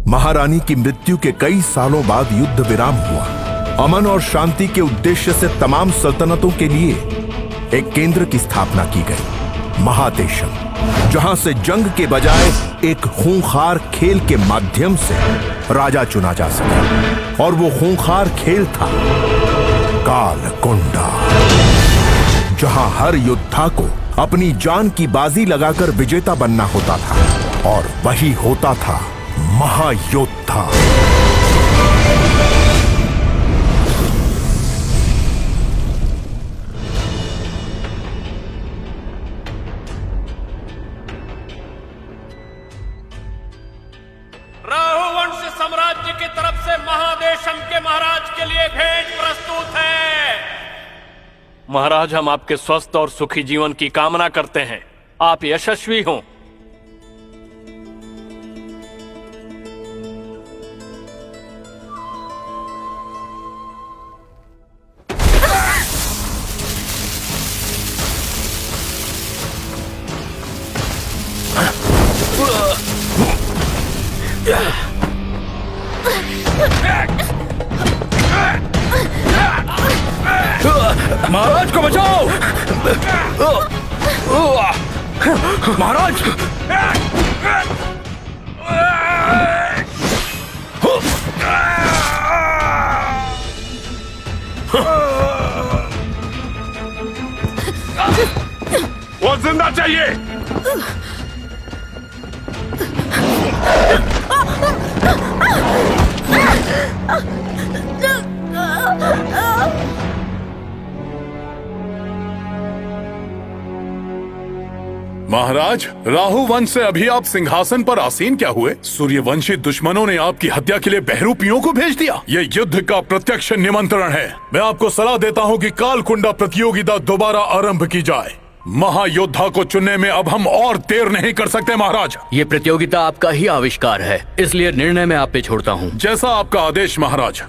महारानी की मृत्यु के कई सालों बाद युद्ध विराम हुआ। अमन और शांति के उद्देश्य से तमाम सल्तनतों के लिए एक केंद्र की स्थापना की गई, महादेशम, जहां से जंग के बजाय एक खूंखार खेल के माध्यम से राजा चुना जा सके। और वो खूंखार खेल था कालकुंडा, जहां हर योद्धा को अपनी जान की बाजी लगाकर विजेता बनना होता था, और वही होता था महायोद्धा। राहुवंश साम्राज्य की तरफ से महादेशम के महाराज के लिए भेंट प्रस्तुत है। महाराज, हम आपके स्वस्थ और सुखी जीवन की कामना करते हैं। आप यशस्वी हों। महाराज को बचाओ! महाराज! वो जिंदा चाहिए। महाराज, राहु वंश से अभी आप सिंहासन पर आसीन क्या हुए? सूर्यवंशी दुश्मनों ने आपकी हत्या के लिए बहरूपियों को भेज दिया। ये युद्ध का प्रत्यक्ष निमंत्रण है। मैं आपको सलाह देता हूँ कि कालकुंडा प्रतियोगिता दोबारा आरंभ की जाए। महायोद्धा को चुनने में अब हम और देर नहीं कर सकते महाराज। ये प्रतियोगिता आपका ही आविष्कार है, इसलिए निर्णय मैं आप पे छोड़ता हूँ। जैसा आपका आदेश महाराज।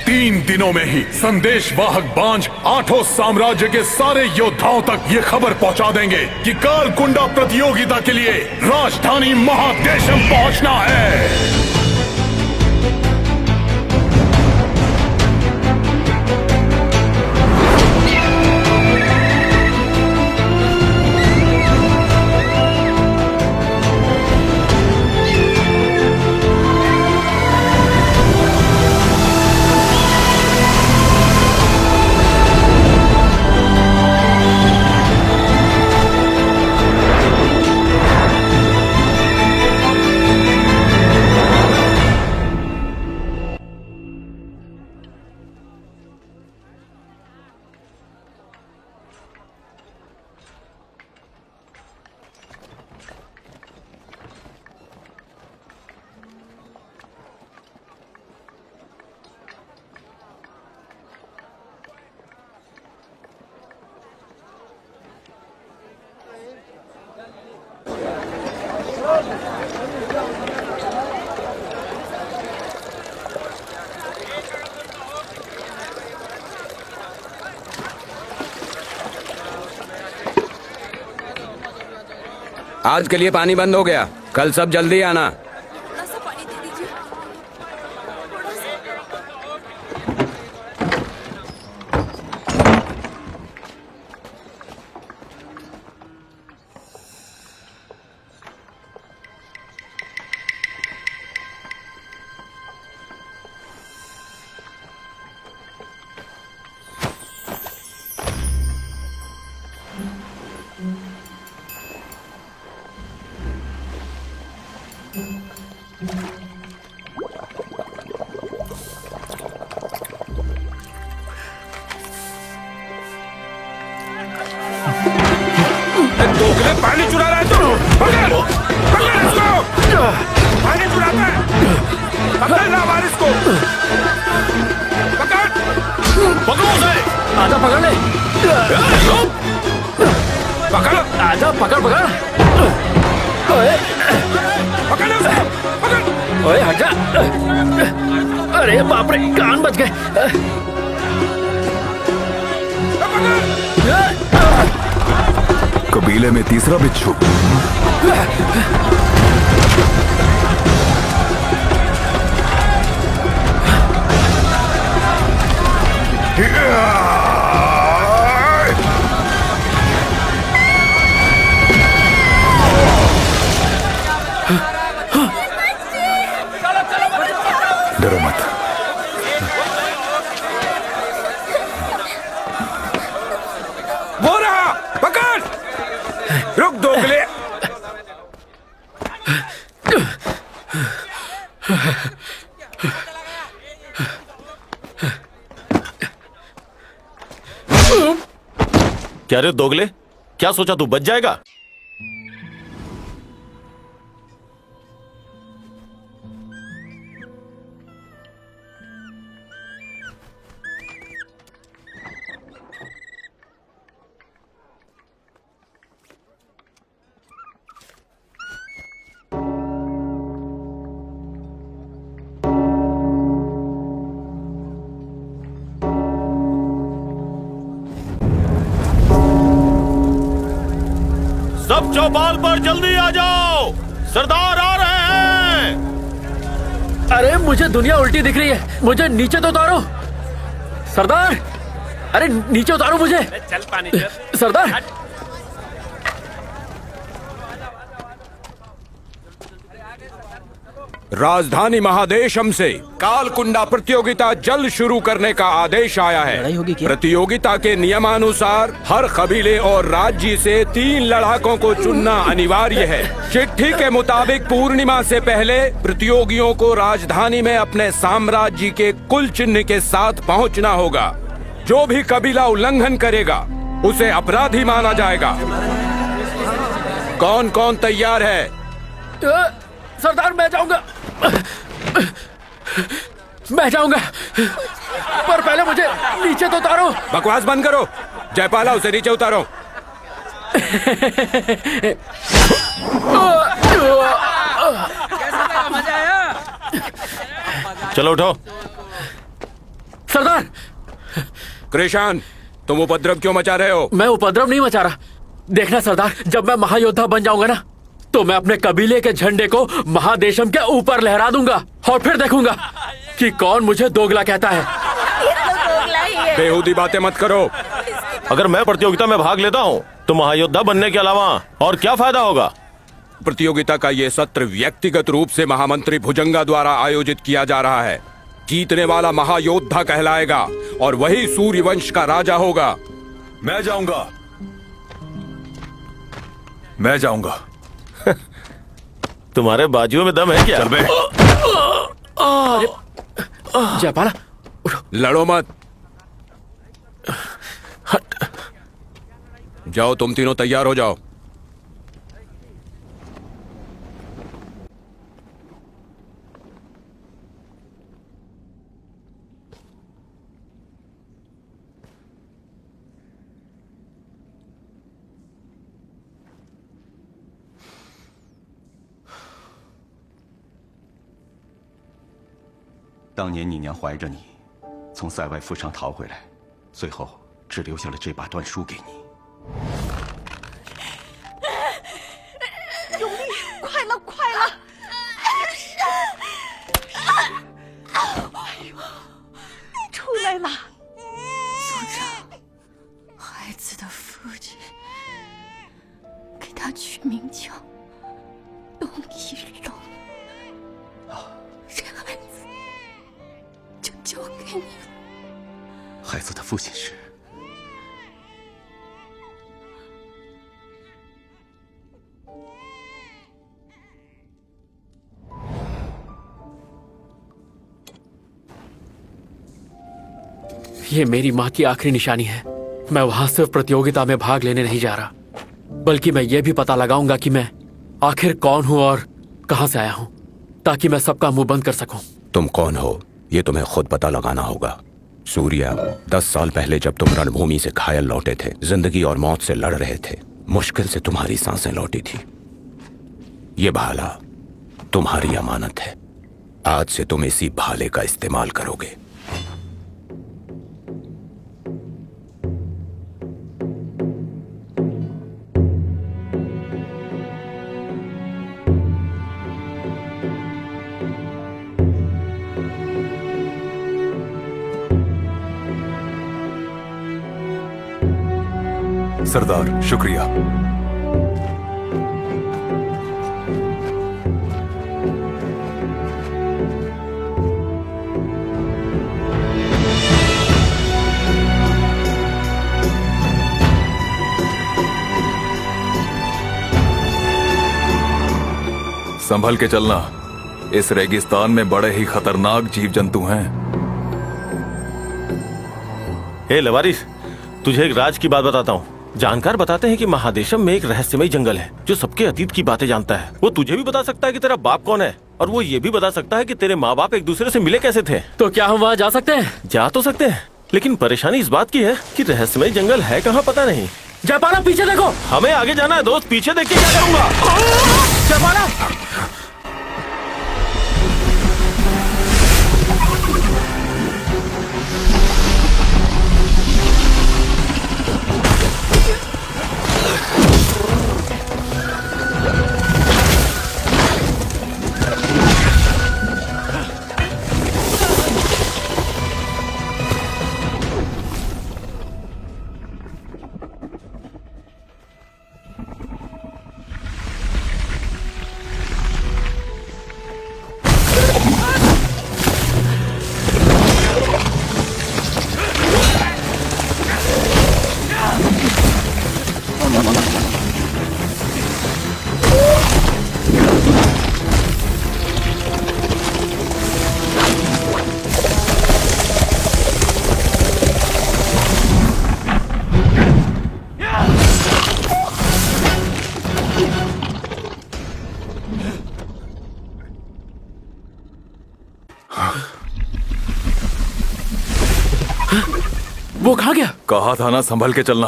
तीन दिनों में ही संदेश वाहक बांझ 8 साम्राज्य के सारे योद्धाओं तक ये खबर पहुंचा देंगे कि कालकुंडा प्रतियोगिता के लिए राजधानी महादेशम पहुंचना है। आज के लिए पानी बंद हो गया, कल सब जल्दी आना। पानी चुरा रहा है तू। पकड़ इसको। पानी पकड़ ले। पकड़, आजा, पकड़ पकड़। ओए, पकड़ उसे, पकड़। ओए हट जा। अरे बाप रे, कान बच गए। कबीले में तीसरा बिच्छू। डरो मत। वो रहा, पकड़। रुक दोगले। क्या रे दोगले, क्या सोचा तू बच जाएगा? सब चौपाल पर जल्दी आ जाओ, सरदार आ रहे हैं। अरे मुझे दुनिया उल्टी दिख रही है, मुझे नीचे तो उतारो सरदार। अरे नीचे उतारो मुझे। चल पानी सरदार। राजधानी महादेशम से कालकुंडा प्रतियोगिता जल्द शुरू करने का आदेश आया है। प्रतियोगिता के नियमानुसार हर कबीले और राज्य से 3 लड़ाकों को चुनना अनिवार्य है। चिट्ठी के मुताबिक पूर्णिमा से पहले प्रतियोगियों को राजधानी में अपने साम्राज्य के कुल चिन्ह के साथ पहुंचना होगा। जो भी कबीला उल्लंघन करेगा उसे अपराधी माना जाएगा। कौन कौन तैयार है? सरदार मैं जाऊंगा, मैं जाऊंगा, पर पहले मुझे नीचे तो उतारो। बकवास बंद करो। जयपाला, उसे नीचे उतारो। मजा आया। चलो उठो। सरदार। कृषान, तुम उपद्रव क्यों मचा रहे हो? मैं उपद्रव नहीं मचा रहा। देखना सरदार, जब मैं महायोद्धा बन जाऊंगा ना, तो मैं अपने कबीले के झंडे को महादेशम के ऊपर लहरा दूंगा और फिर देखूंगा कि कौन मुझे दोगला कहता है। बेहूदी बातें मत करो। अगर मैं प्रतियोगिता में भाग लेता हूँ तो महायोद्धा बनने के अलावा और क्या फायदा होगा? प्रतियोगिता का ये सत्र व्यक्तिगत रूप से महामंत्री भुजंगा द्वारा आयोजित किया जा रहा है। जीतने वाला महायोद्धा कहलाएगा और वही सूर्यवंश का राजा होगा। मैं जाऊंगा, मैं जाऊंगा। तुम्हारे बाजुओं में दम है क्या? चल बे। जयपाला, लड़ो मत। जाओ, तुम तीनों तैयार हो जाओ।当年你娘怀着你，从塞外负伤逃回来，最后只留下了这把断书给你。永历，快了，快了！哎呦，你出来了！族长，孩子的父亲给他取名叫东夷龙。这孩子就交给你了。孩子的父亲是？ये मेरी माँ की आखिरी निशानी है। मैं वहां सिर्फ प्रतियोगिता में भाग लेने नहीं जा रहा, बल्कि मैं ये भी पता लगाऊंगा कि मैं आखिर कौन हूं और कहां से आया हूं, ताकि मैं सबका मुंह बंद कर सकूं। तुम कौन हो ये तुम्हें खुद पता लगाना होगा। सूर्या, 10 साल पहले जब तुम रणभूमि से घायल लौटे थे, जिंदगी और मौत से लड़ रहे थे, मुश्किल से तुम्हारी सांसें लौटी थी। ये भाला तुम्हारी अमानत है। आज से तुम इसी भाले का इस्तेमाल करोगे। सरदार, शुक्रिया। संभल के चलना, इस रेगिस्तान में बड़े ही खतरनाक जीव जंतु हैं। हे लवारिस, तुझे एक राज की बात बताता हूँ। जानकार बताते हैं कि महादेशम में एक रहस्यमय जंगल है जो सबके अतीत की बातें जानता है। वो तुझे भी बता सकता है कि तेरा बाप कौन है, और वो ये भी बता सकता है कि तेरे माँ बाप एक दूसरे से मिले कैसे थे। तो क्या हम वहाँ जा सकते हैं? जा तो सकते हैं, लेकिन परेशानी इस बात की है कि रहस्यमय जंगल है कहाँ पता नहीं। जयपाला, पीछे देखो। हमें आगे जाना है दोस्त, पीछे देख के क्या करूँगा। जयपाला, वो कहाँ गया? कहा था ना, संभल के चलना।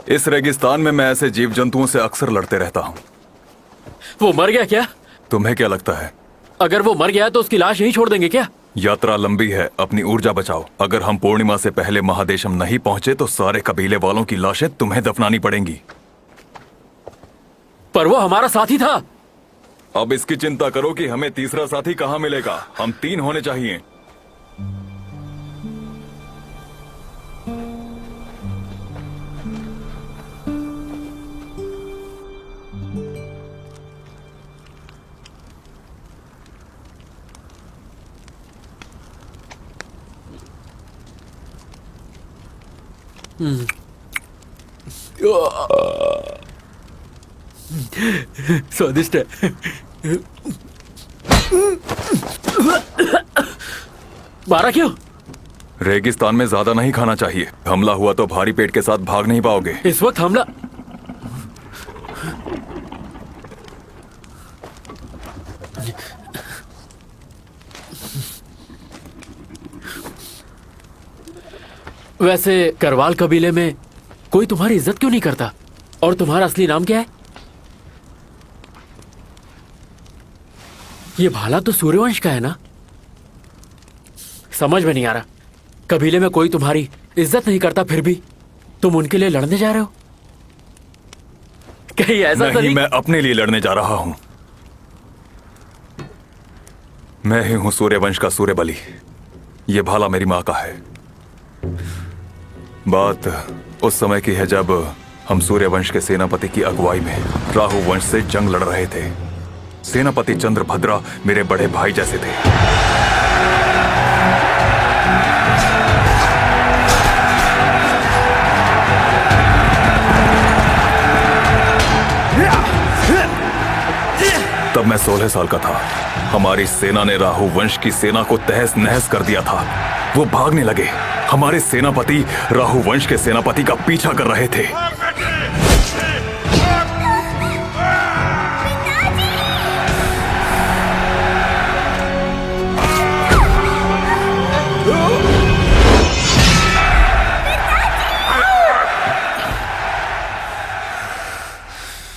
इस रेगिस्तान में मैं ऐसे जीव जंतुओं से अक्सर लड़ते रहता हूँ। वो मर गया क्या? तुम्हें क्या लगता है? अगर वो मर गया तो उसकी लाश यहीं छोड़ देंगे क्या? यात्रा लंबी है, अपनी ऊर्जा बचाओ। अगर हम पूर्णिमा से पहले महादेशम नहीं पहुंचे तो सारे कबीले वालों की लाशें तुम्हें दफनानी पड़ेंगी। पर वो हमारा साथी था। अब इसकी चिंता करो कि हमें तीसरा साथी कहाँ मिलेगा। हम 3 होने चाहिए। स्वादिष्ट है। मारा क्यों? रेगिस्तान में ज्यादा नहीं खाना चाहिए। हमला हुआ तो भारी पेट के साथ भाग नहीं पाओगे। इस वक्त हमला? वैसे करवाल कबीले में कोई तुम्हारी इज्जत क्यों नहीं करता? और तुम्हारा असली नाम क्या है? ये भाला तो सूर्यवंश का है ना? समझ में नहीं आ रहा। कबीले में कोई तुम्हारी इज्जत नहीं करता, फिर भी तुम उनके लिए लड़ने जा रहे हो? कहीं ऐसा तो नहीं? मैं अपने लिए लड़ने जा रहा हूं। मैं ही हूं सूर्यवंश का सूर्यबली। ये भाला मेरी मां का है। बात उस समय की है जब हम सूर्यवंश के सेनापति की अगुवाई में राहु वंश से जंग लड़ रहे थे। सेनापति चंद्रभद्रा मेरे बड़े भाई जैसे थे। तब मैं 16 साल का था। हमारी सेना ने राहु वंश की सेना को तहस नहस कर दिया था। वो भागने लगे। हमारे सेनापति राहु वंश के सेनापति का पीछा कर रहे थे।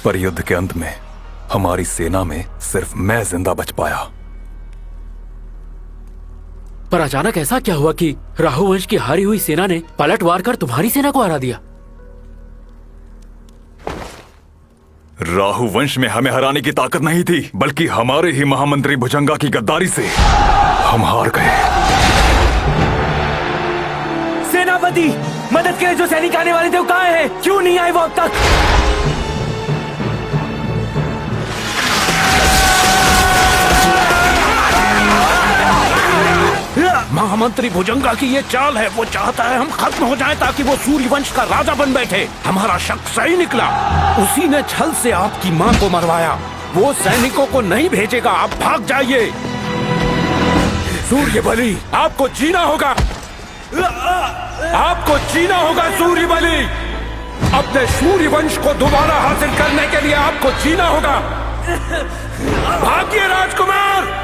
पर युद्ध के अंत में हमारी सेना में सिर्फ मैं जिंदा बच पाया। पर अचानक ऐसा क्या हुआ कि राहु वंश की हारी हुई सेना ने पलटवार कर तुम्हारी सेना को हरा दिया? राहु वंश में हमें हराने की ताकत नहीं थी, बल्कि हमारे ही महामंत्री भुजंगा की गद्दारी से हम हार गए। सेनापति, मदद के लिए जो सैनिक आने वाले थे वो कहाँ हैं? क्यों नहीं आए वो अब तक? महामंत्री भुजंगा की ये चाल है, वो चाहता है हम खत्म हो जाएं ताकि वो सूर्यवंश का राजा बन बैठे। हमारा शक सही निकला, उसी ने छल से आपकी मां को मरवाया। वो सैनिकों को नहीं भेजेगा, आप भाग जाइए। सूर्यबली, आपको जीना होगा, आपको जीना होगा सूर्यबली। अपने सूर्यवंश को दोबारा हासिल करने के लिए आपको जीना होगा। भागिए राजकुमार।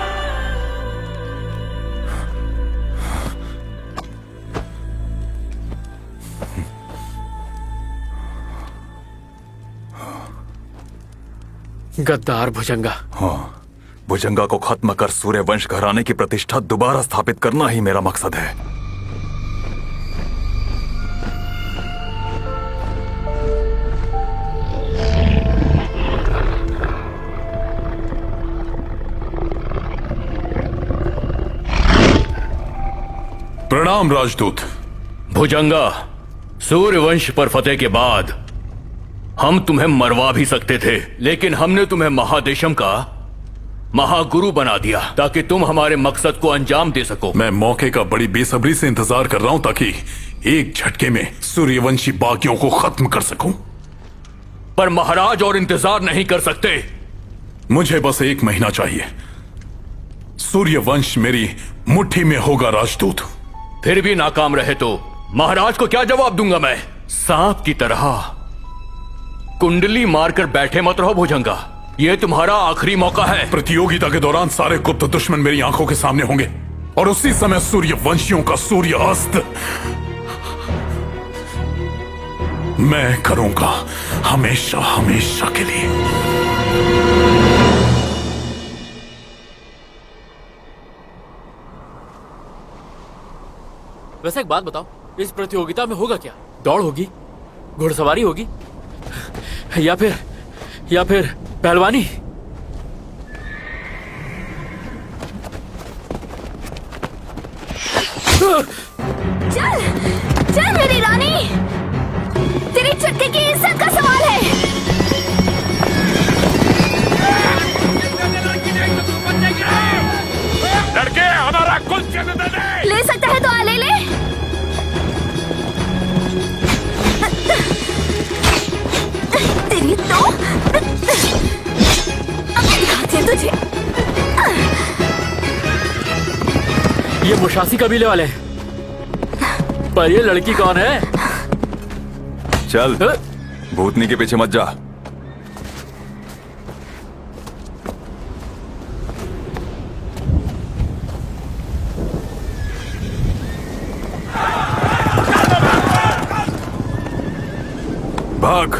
गद्दार भुजंगा। हाँ, भुजंगा को खत्म कर सूर्यवंश घराने की प्रतिष्ठा दोबारा स्थापित करना ही मेरा मकसद है। प्रणाम राजदूत। भुजंगा, सूर्यवंश पर फतेह के बाद हम तुम्हें मरवा भी सकते थे, लेकिन हमने तुम्हें महादेशम का महागुरु बना दिया ताकि तुम हमारे मकसद को अंजाम दे सको। मैं मौके का बड़ी बेसब्री से इंतजार कर रहा हूं ताकि एक झटके में सूर्यवंशी बागियों को खत्म कर सकूं। पर महाराज और इंतजार नहीं कर सकते। मुझे बस 1 महीना चाहिए। सूर्यवंश मेरी मुट्ठी में होगा राजदूत। फिर भी नाकाम रहे तो महाराज को क्या जवाब दूंगा मैं? सांप की तरह कुंडली मारकर बैठे मत रहो भुजंगा, ये तुम्हारा आखिरी मौका है। प्रतियोगिता के दौरान सारे गुप्त दुश्मन मेरी आंखों के सामने होंगे और उसी समय सूर्यवंशियों का सूर्य अस्त मैं करूंगा, हमेशा हमेशा के लिए। वैसे एक बात बताओ, इस प्रतियोगिता में होगा क्या? दौड़ होगी, घुड़सवारी होगी, या फिर पहलवानी? चल चल मेरी रानी, तेरी चक्के की इज्जत का सवाल है। लड़के, हमारा कुछ ले सकता है तो आ ले ले। तेरी तो दिखाती है तुझे। ये मुशासी कबीले वाले हैं, पर ये लड़की कौन है? चल, भूतनी के पीछे मत जा। भाग,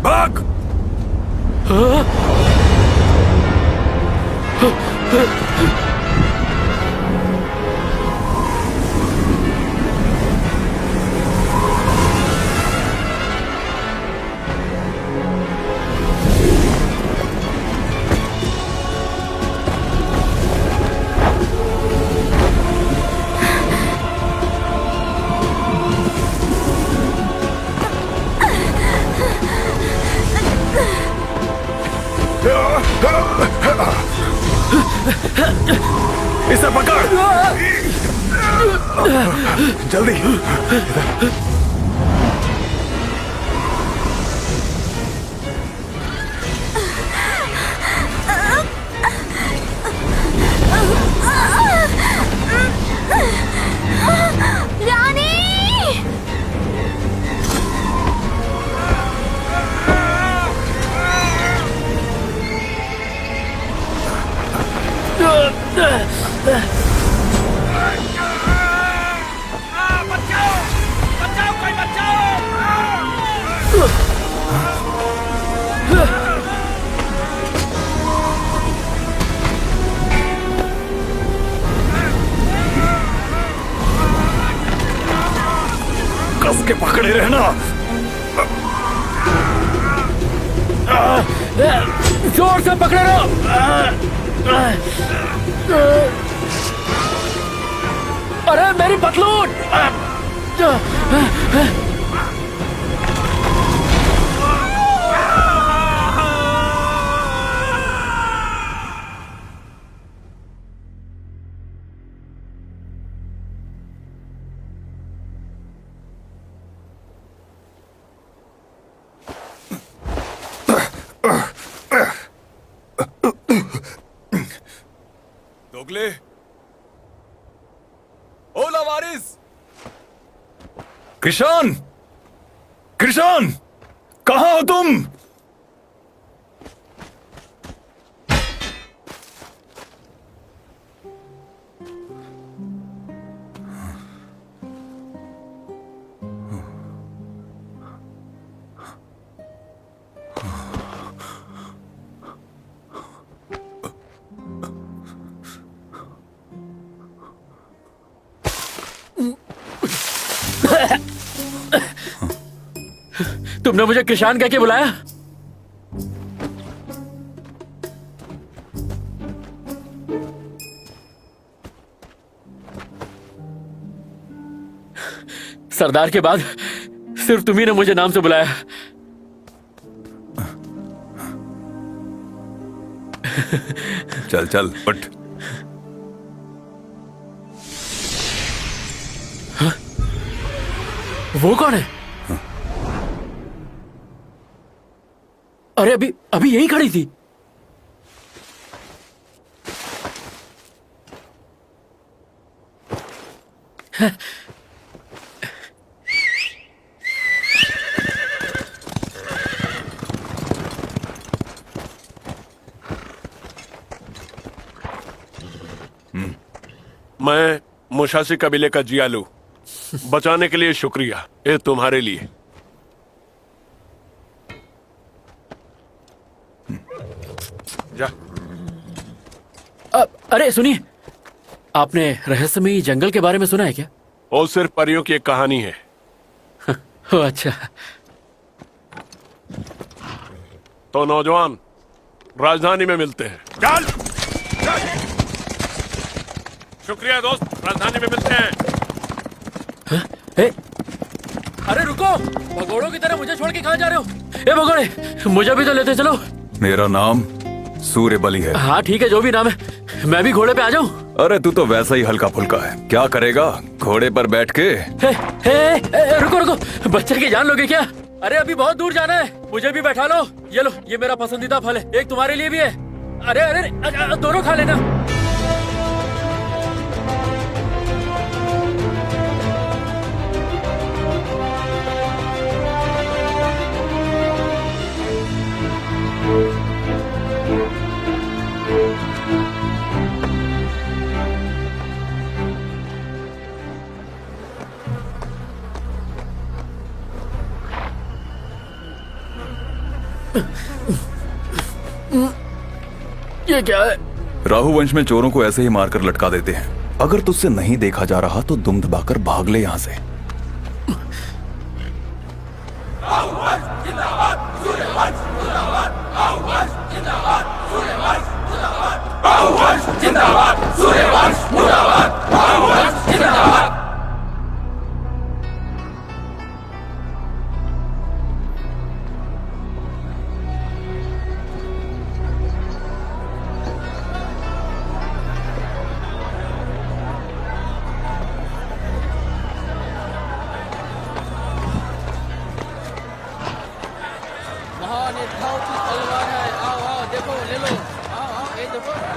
भाग। इसे पकड़, जल्दी। रानी, बचाओ, कोई बचाओ। के पकड़े रहना। जोर से पकड़े रहो। अरे मेरी पतलून। दोगले, ओ लावारिस, कृषाण, कृषाण, कहाँ हो तुम? तुमने मुझे किसान कह के बुलाया? सरदार के बाद सिर्फ तुम्ही ने मुझे नाम से बुलाया। चल चल उठ। हाँ? वो कौन है? अरे अभी यही खड़ी थी। मैं मुशासी कबीले का जियालू, बचाने के लिए शुक्रिया। ये तुम्हारे लिए। जा। अरे सुनिए, आपने रहस्यमयी जंगल के बारे में सुना है क्या? वो सिर्फ परियों की एक कहानी है। ओ अच्छा। तो नौजवान राजधानी में मिलते हैं। चल। शुक्रिया दोस्त, राजधानी में मिलते हैं। अरे रुको, भगोड़ों की तरह मुझे छोड़ के कहाँ जा रहे हो? ए भगोड़े, मुझे भी तो लेते चलो। मेरा नाम सूर्यबली है। हाँ ठीक है, जो भी नाम है। मैं भी घोड़े पे आ जाऊं? अरे तू तो वैसा ही हल्का फुल्का है। क्या करेगा घोड़े पर बैठ के? रुको रुको, बच्चे की जान लोगे क्या? अरे अभी बहुत दूर जाना है, मुझे भी बैठा लो। ये लो, ये मेरा पसंदीदा फल है, एक तुम्हारे लिए भी है। अरे अरे दोनों खा लेना। ये क्या है? राहु वंश में चोरों को ऐसे ही मारकर लटका देते हैं। अगर तुझसे नहीं देखा जा रहा तो दुम दबाकर भाग ले यहाँ से।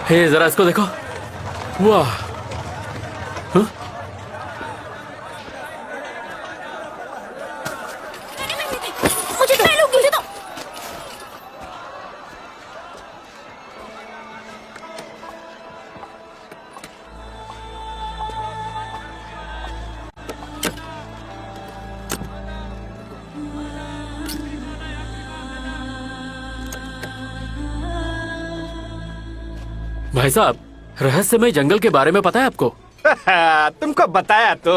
हे जरा इसको देखो। वाह, मुझे दो, मुझे दो। भाई साहब, रहस्यमय जंगल के बारे में पता है आपको? तुमको बताया तो।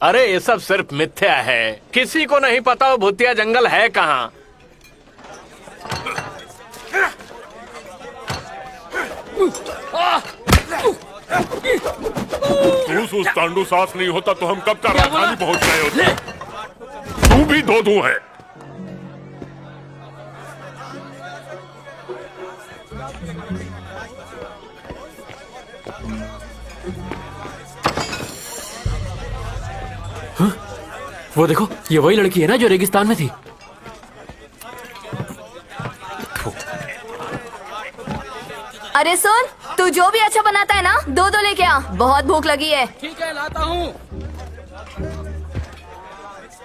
अरे ये सब सिर्फ मिथ्या है, किसी को नहीं पता वो भूतिया जंगल है कहाँ। तू तांडू सास नहीं होता तो हम कब का राजधानी पहुंच गए होते। तू भी दो है। हाँ? वो देखो, ये वही लड़की है ना जो रेगिस्तान में थी। अरे सुन, तू जो भी अच्छा बनाता है ना, दो लेके आ, बहुत भूख लगी है। ठीक है, लाता हूँ।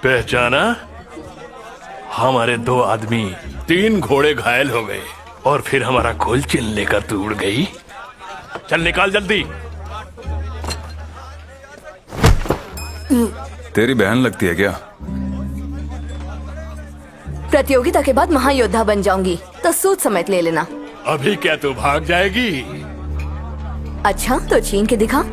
पहचाना? हमारे 2 आदमी 3 घोड़े घायल हो गए और फिर हमारा गोल चिल लेकर तू उड़ गई। चल निकाल जल्दी। तेरी बहन लगती है क्या? प्रतियोगिता के बाद महायोद्धा बन जाऊंगी, तो सूद समेत ले लेना। अभी क्या तू भाग जाएगी? अच्छा तो छीन के दिखा।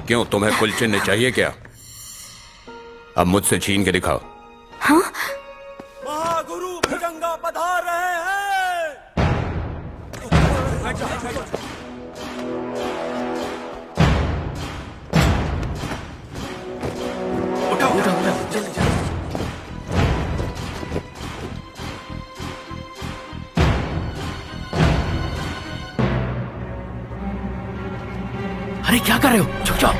क्यों, तुम्हें कुल चिन्ह चाहिए क्या? अब मुझसे छीन के दिखाओ। हाँ? महागुरु भुजंगा पधार रहे हैं। अरे क्या कर रहे हो? छुप जाओ।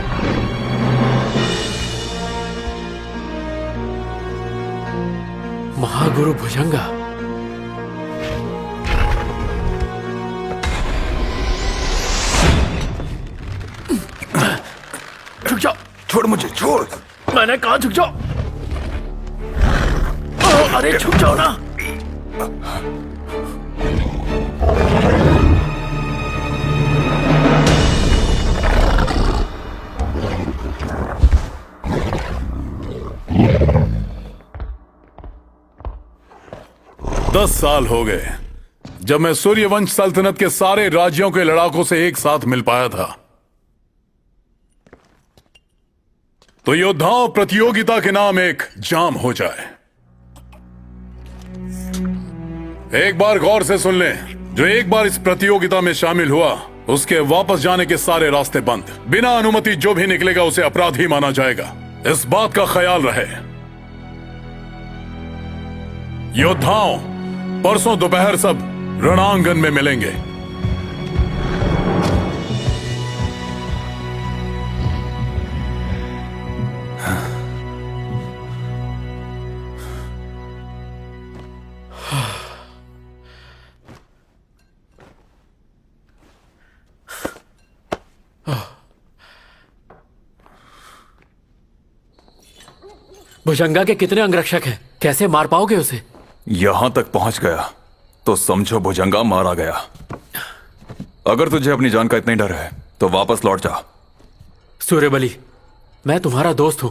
महागुरु भुजंगा। छुप जाओ। छोड़ मुझे, छोड़। मैंने कहा छुप जाओ। अरे छुप जाओ ना। दस साल हो गए जब मैं सूर्यवंश सल्तनत के सारे राज्यों के लड़ाकों से एक साथ मिल पाया था। तो योद्धाओं, प्रतियोगिता के नाम एक जाम हो जाए। एक बार गौर से सुन लें, जो एक बार इस प्रतियोगिता में शामिल हुआ उसके वापस जाने के सारे रास्ते बंद। बिना अनुमति जो भी निकलेगा उसे अपराधी माना जाएगा। इस बात का ख्याल रहे। योद्धाओं, परसों दोपहर सब रणांगन में मिलेंगे। भुजंगा के कितने अंगरक्षक हैं? कैसे मार पाओगे उसे? यहां तक पहुंच गया तो समझो भुजंगा मारा गया। अगर तुझे अपनी जान का इतना ही डर है तो वापस लौट जा। सूर्यबली, मैं तुम्हारा दोस्त हूं,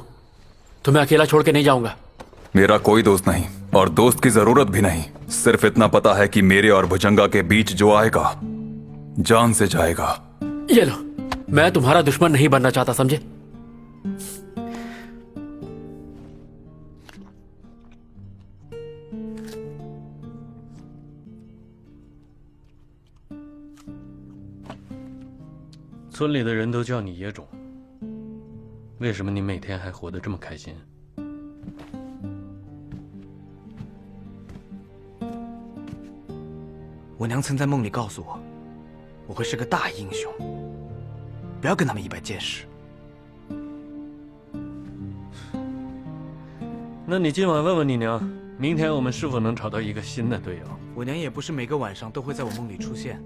तुम्हें अकेला छोड़ के नहीं जाऊंगा। मेरा कोई दोस्त नहीं और दोस्त की जरूरत भी नहीं। सिर्फ इतना पता है कि मेरे और भुजंगा के बीच जो आएगा जान से जाएगा। ये लो, मैं तुम्हारा दुश्मन नहीं बनना चाहता, समझे? 村里的人都叫你野种，为什么你每天还活得这么开心？我娘曾在梦里告诉我，我会是个大英雄，不要跟他们一般见识。那你今晚问问你娘，明天我们是否能找到一个新的队友？我娘也不是每个晚上都会在我梦里出现，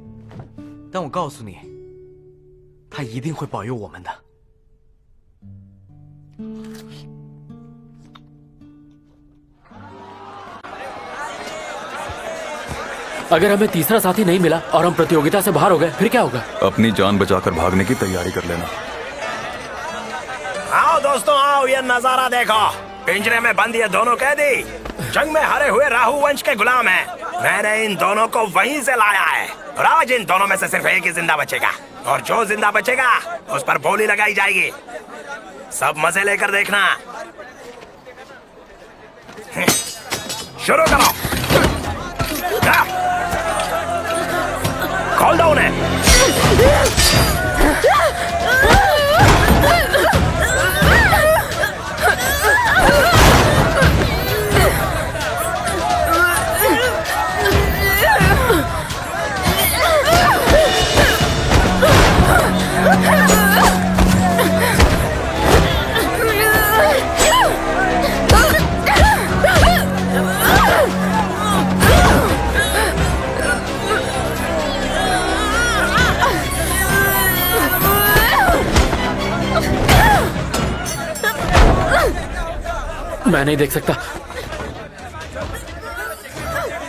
但我告诉你，他一定会保佑我们的。 अगर हमें तीसरा साथी नहीं मिला और हम प्रतियोगिता से बाहर हो गए फिर क्या होगा? अपनी जान बचाकर भागने की तैयारी कर लेना। आओ दोस्तों आओ, ये नजारा देखो। पिंजरे में बंद ये दोनों कैदी जंग में हारे हुए राहु वंश के गुलाम हैं। मैंने इन दोनों को वहीं से लाया है और आज इन दोनों में से सिर्फ एक ही जिंदा बचेगा और जो जिंदा बचेगा उस पर बोली लगाई जाएगी। सब मजे लेकर देखना। शुरू करो। कॉल डाउन है। मैं नहीं देख सकता।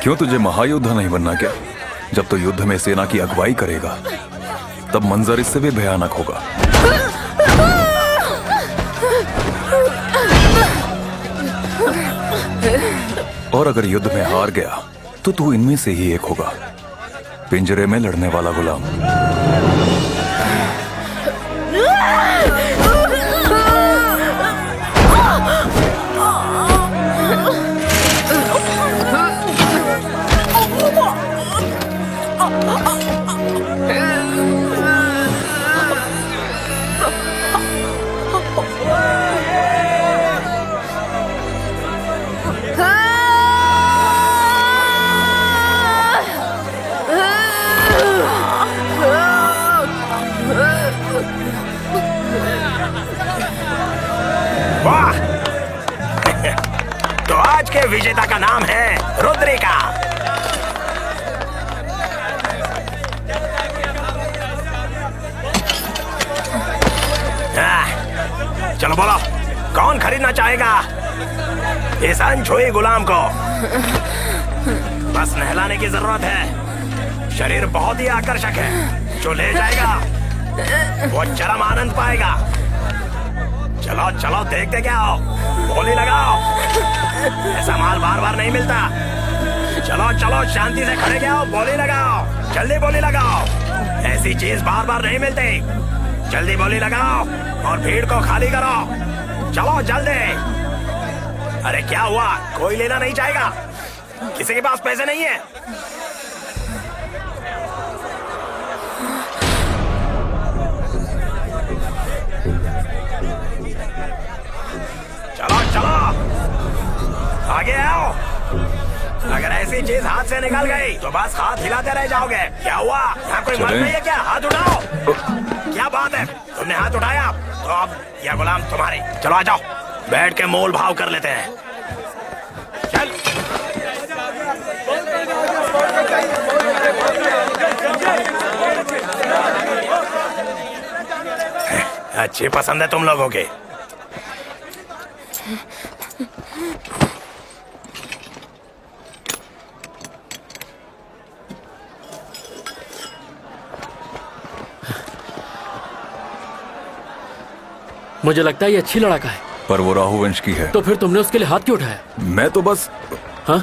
क्यों तुझे महायोद्धा नहीं बनना क्या? जब तो युद्ध में सेना की अगुवाई करेगा तब मंजर इससे भी भयानक होगा। और अगर युद्ध में हार गया तो तू इनमें से ही एक होगा, पिंजरे में लड़ने वाला गुलाम। वाह! तो आज के विजेता का नाम है रुद्रिका। चलो बोलो, कौन खरीदना चाहेगा इस अनछुई गुलाम को? बस नहलाने की जरूरत है। शरीर बहुत ही आकर्षक है, जो ले जाएगा वो चरम आनंद पाएगा। चलो चलो देखते क्या हो, बोली लगाओ। ऐसा माल बार बार नहीं मिलता। चलो चलो शांति से खड़े क्या हो, बोली लगाओ। जल्दी बोली लगाओ, ऐसी चीज बार बार नहीं मिलती। जल्दी बोली लगाओ और भीड़ को खाली करो। चलो जल्दी। अरे क्या हुआ, कोई लेना नहीं चाहेगा? किसी के पास पैसे नहीं है? चलो चलो आगे आओ। अगर ऐसी चीज हाथ से निकल गई तो बस हाथ हिलाते रह जाओगे। क्या हुआ, यहाँ कोई मर नहीं है क्या? हाथ उठाओ। क्या बात है, तुमने हाथ उठाया तो अब यह गुलाम तुम्हारी। चलो आ जाओ, बैठ के मोल भाव कर लेते हैं। चल। अच्छी पसंद है तुम लोगों की। मुझे लगता है ये अच्छी लड़का है। पर वो राहु वंश की है। तो फिर तुमने उसके लिए हाथ क्यों उठाया? मैं तो बस। हाँ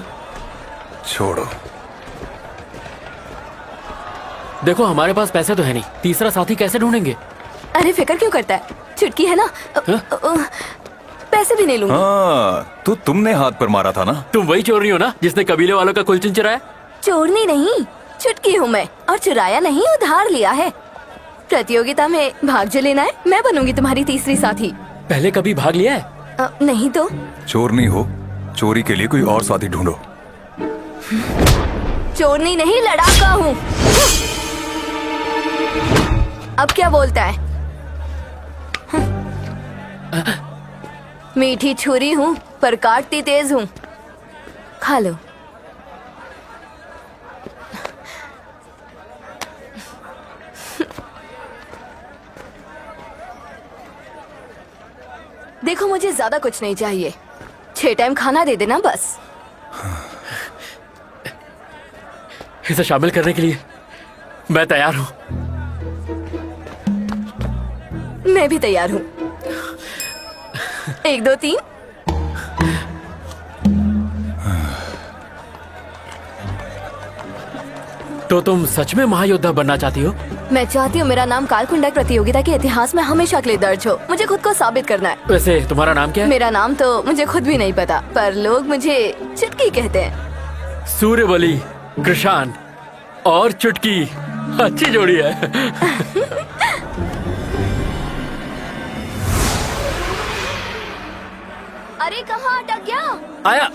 छोड़ो। देखो हमारे पास पैसे तो है नहीं, तीसरा साथी कैसे ढूंढेंगे? अरे फिक्र क्यों करता है, चुटकी है ना। पैसे भी नहीं लूंगी। हाँ, तो तुमने हाथ पर मारा था ना? तुम वही चोर रही हो ना जिसने कबीले वालों का कुलचन चुराया? चोरनी नहीं, चुटकी हूँ मैं, और चुराया नहीं, उधार लिया है। प्रतियोगिता में भाग जो लेना है, मैं बनूंगी तुम्हारी तीसरी साथी। पहले कभी भाग लिया है? नहीं तो। चोरनी हो, चोरी के लिए कोई और साथी ढूंढो। चोरनी नहीं, लड़ाका हूँ। अब क्या बोलता है? मीठी छुरी हूँ पर काटती तेज हूँ। खा लो। देखो मुझे ज्यादा कुछ नहीं चाहिए, 6 टाइम खाना दे देना बस। इसे शामिल करने के लिए मैं तैयार हूं। मैं भी तैयार हूं। 1 2 3। तो तुम सच में महायोद्धा बनना चाहती हो? मैं चाहती हूँ मेरा नाम कालकुंडा प्रतियोगिता के इतिहास में हमेशा के लिए दर्ज हो। मुझे खुद को साबित करना है। वैसे तुम्हारा नाम क्या है? मेरा नाम तो मुझे खुद भी नहीं पता, पर लोग मुझे चुटकी कहते हैं। सूर्यवली, कृषाण और चुटकी, अच्छी जोड़ी है। अरे कहाँ अटक गया? आया।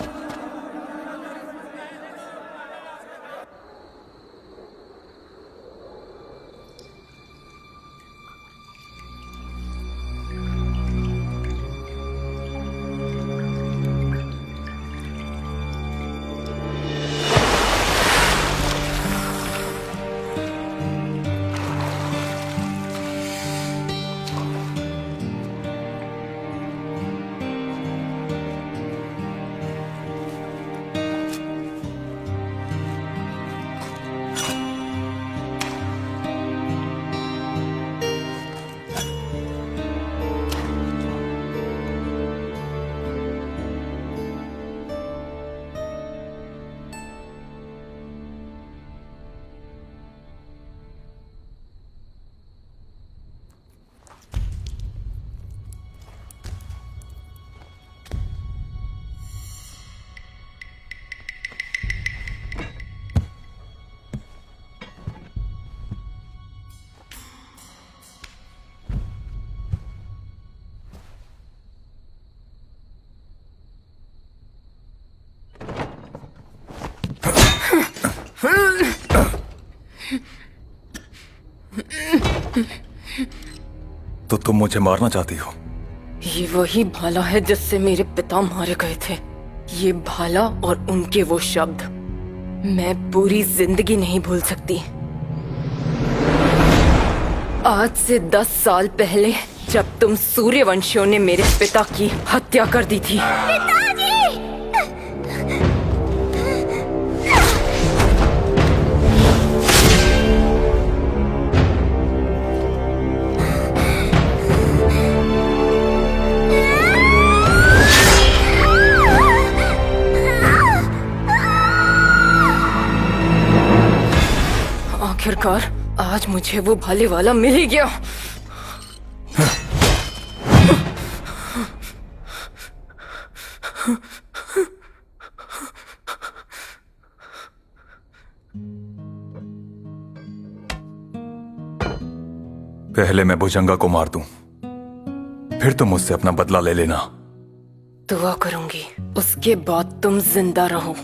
तो तुम मुझे मारना चाहती हो? ये वही भाला है जिससे मेरे पिता मारे गए थे। ये भाला और उनके वो शब्द मैं पूरी जिंदगी नहीं भूल सकती। आज से 10 साल पहले जब तुम सूर्यवंशियों ने मेरे पिता की हत्या कर दी थी। आखिरकार आज मुझे वो भाले वाला मिल ही गया। पहले मैं भुजंगा को मार दूं, फिर तुम मुझसे अपना बदला ले लेना। दुआ करूंगी उसके बाद तुम जिंदा रहो।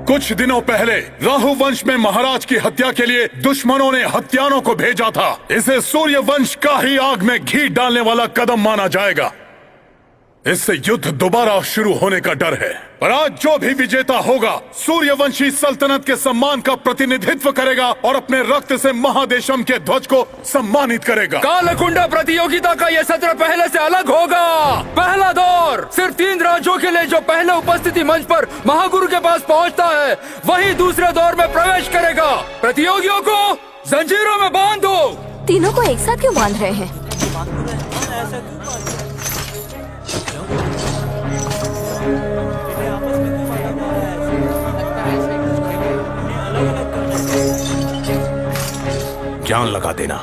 कुछ दिनों पहले राहु वंश में महाराज की हत्या के लिए दुश्मनों ने हत्यारों को भेजा था। इसे सूर्य वंश का ही आग में घी डालने वाला कदम माना जाएगा। इससे युद्ध दोबारा शुरू होने का डर है। पर आज जो भी विजेता होगा सूर्यवंशी सल्तनत के सम्मान का प्रतिनिधित्व करेगा और अपने रक्त से महादेशम के ध्वज को सम्मानित करेगा। कालकुंडा प्रतियोगिता का यह सत्र पहले से अलग होगा। पहला दौर सिर्फ 3 राज्यों के लिए। जो पहले उपस्थिति मंच पर महागुरु के पास पहुंचता है वही दूसरे दौर में प्रवेश करेगा। प्रतियोगियों को जंजीरों में बांध दो। तीनों को एक साथ क्यों बांध रहे हैं? जान लगा देना।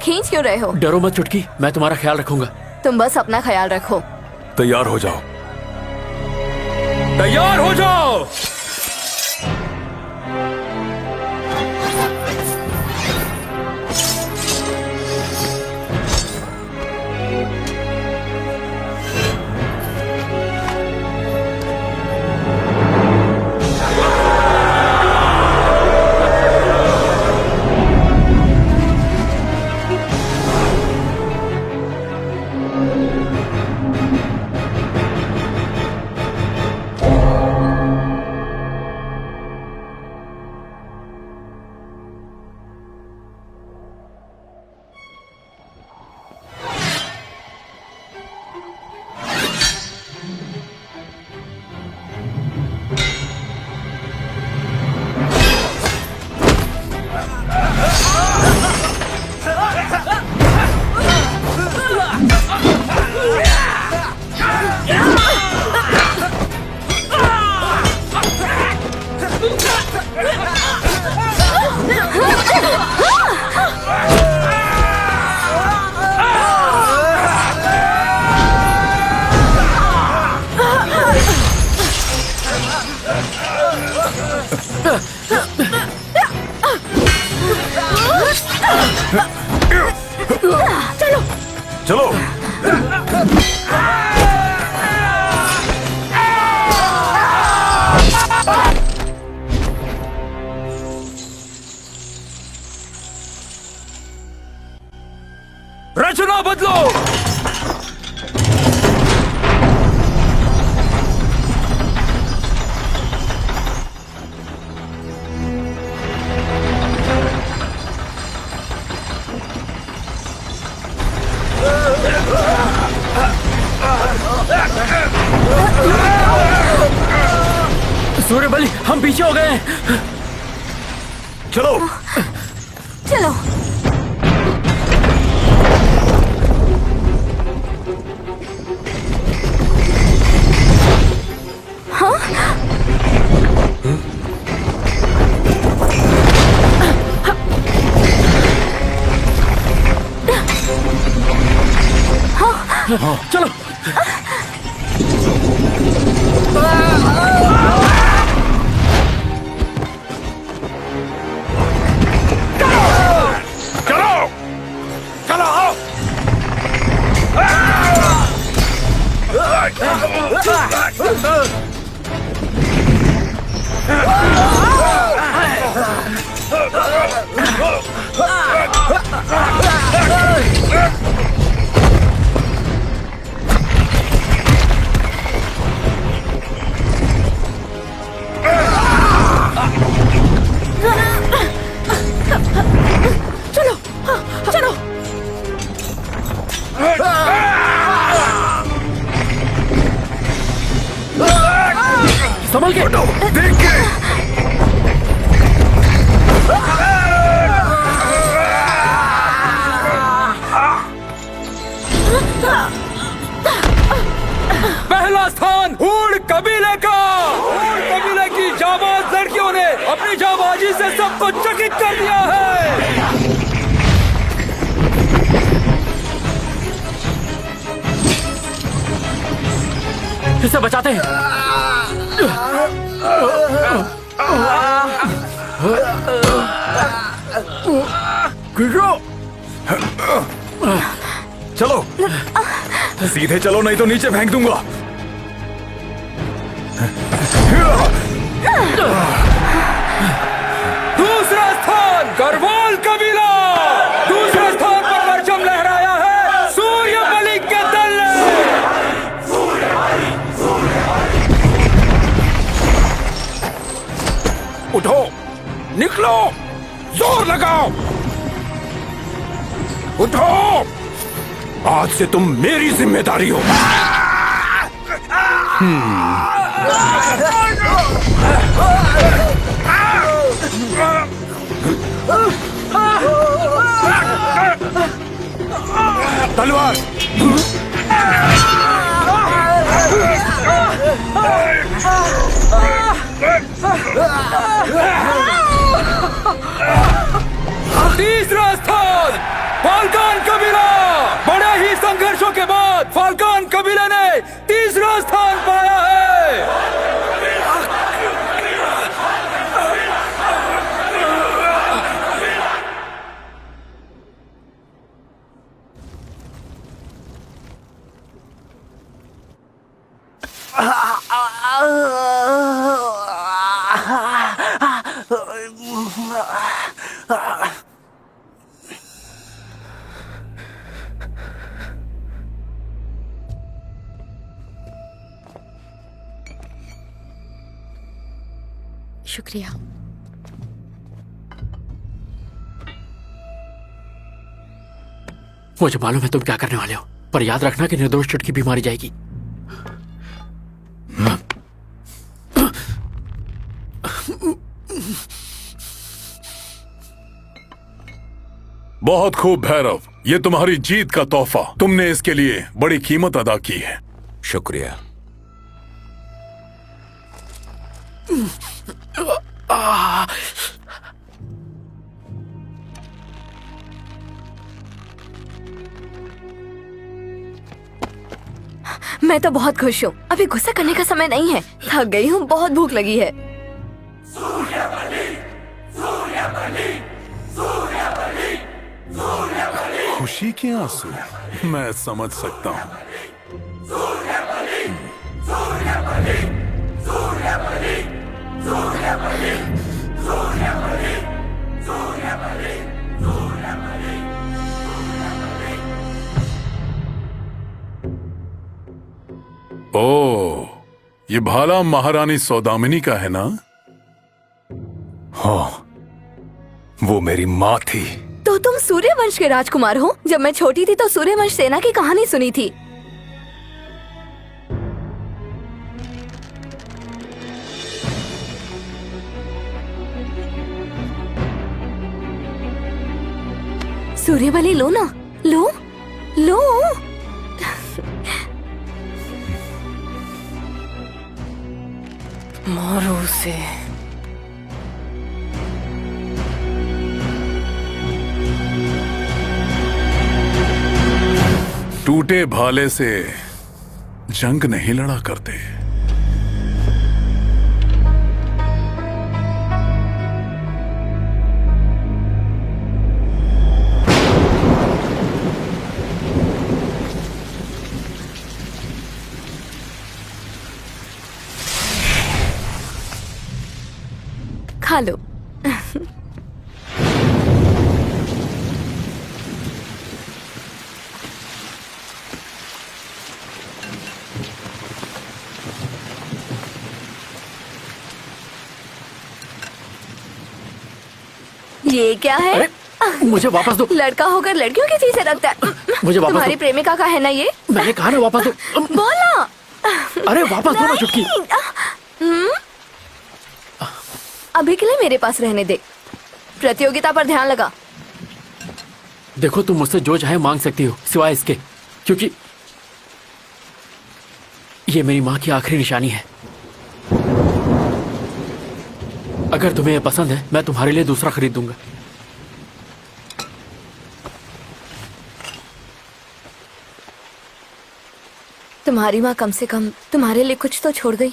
खींच क्यों रहे हो? डरो मत चुटकी, मैं तुम्हारा ख्याल रखूंगा। तुम बस अपना ख्याल रखो। तैयार हो जाओ। तैयार हो जाओ। चलो। रचना बदलो। सूर्यबली, हम पीछे हो गए हैं। चलो चलो। हाँ, चलो। संभल के। देख के। पहला स्थान ऊड़ कबीले का। ऊड़ कबीले की जाबाज लड़कियों ने अपनी जाबाजी से सबको चकित कर दिया है। इसे बचाते हैं। चलो सीधे चलो, नहीं तो नीचे फेंक दूंगा। दूसरा स्थान गढ़वाल कबीला। दूसरे स्थान पर परचम लहराया है सूर्यबली के दल ने। उठो, निकलो, जोर लगाओ। उठो, आज से तुम मेरी जिम्मेदारी हो। तलवार। तीसरा स्थान फाल्कन कबीला। बड़े ही संघर्षों के बाद फाल्कन कबीले ने तीसरा स्थान पाया है। शुक्रिया। मुझे मालूम है तुम क्या करने वाले हो, पर याद रखना कि निर्दोष चुटकी भी मारी जाएगी। बहुत खूब भैरव, ये तुम्हारी जीत का तोहफा। तुमने इसके लिए बड़ी कीमत अदा की है। शुक्रिया। मैं तो बहुत खुश हूँ। अभी गुस्सा करने का समय नहीं है। थक गई हूँ, बहुत भूख लगी है। खुशी के आंसू मैं समझ सकता हूँ। ओ, ये भाला महारानी सौदामिनी का है ना? हाँ, वो मेरी माँ थी। तो तुम सूर्यवंश के राजकुमार हो? जब मैं छोटी थी तो सूर्यवंश सेना की कहानी सुनी थी। सूर्यबली लो ना, लो लो। मारो उसे। टूटे भाले से जंग नहीं लड़ा करते। खा लो। ये क्या है? अरे, मुझे वापस दो। लड़का होकर लड़कियों के पीछे रखता है। मुझे वापस तुम्हारी दो। प्रेमिका का है ना ये? मैंने कहा ना वापस दो। बोला। अरे वापस दो ना चुटकी। अभी के लिए मेरे पास रहने दे। प्रतियोगिता पर ध्यान लगा। देखो तुम मुझसे जो चाहे मांग सकती हो, सिवाय इसके, क्योंकि ये मेरी माँ की आखिरी निशानी है। अगर तुम्हें ये पसंद है, मैं तुम्हारे लिए दूसरा खरीद दूंगा। तुम्हारी माँ कम से कम तुम्हारे लिए कुछ तो छोड़ गई।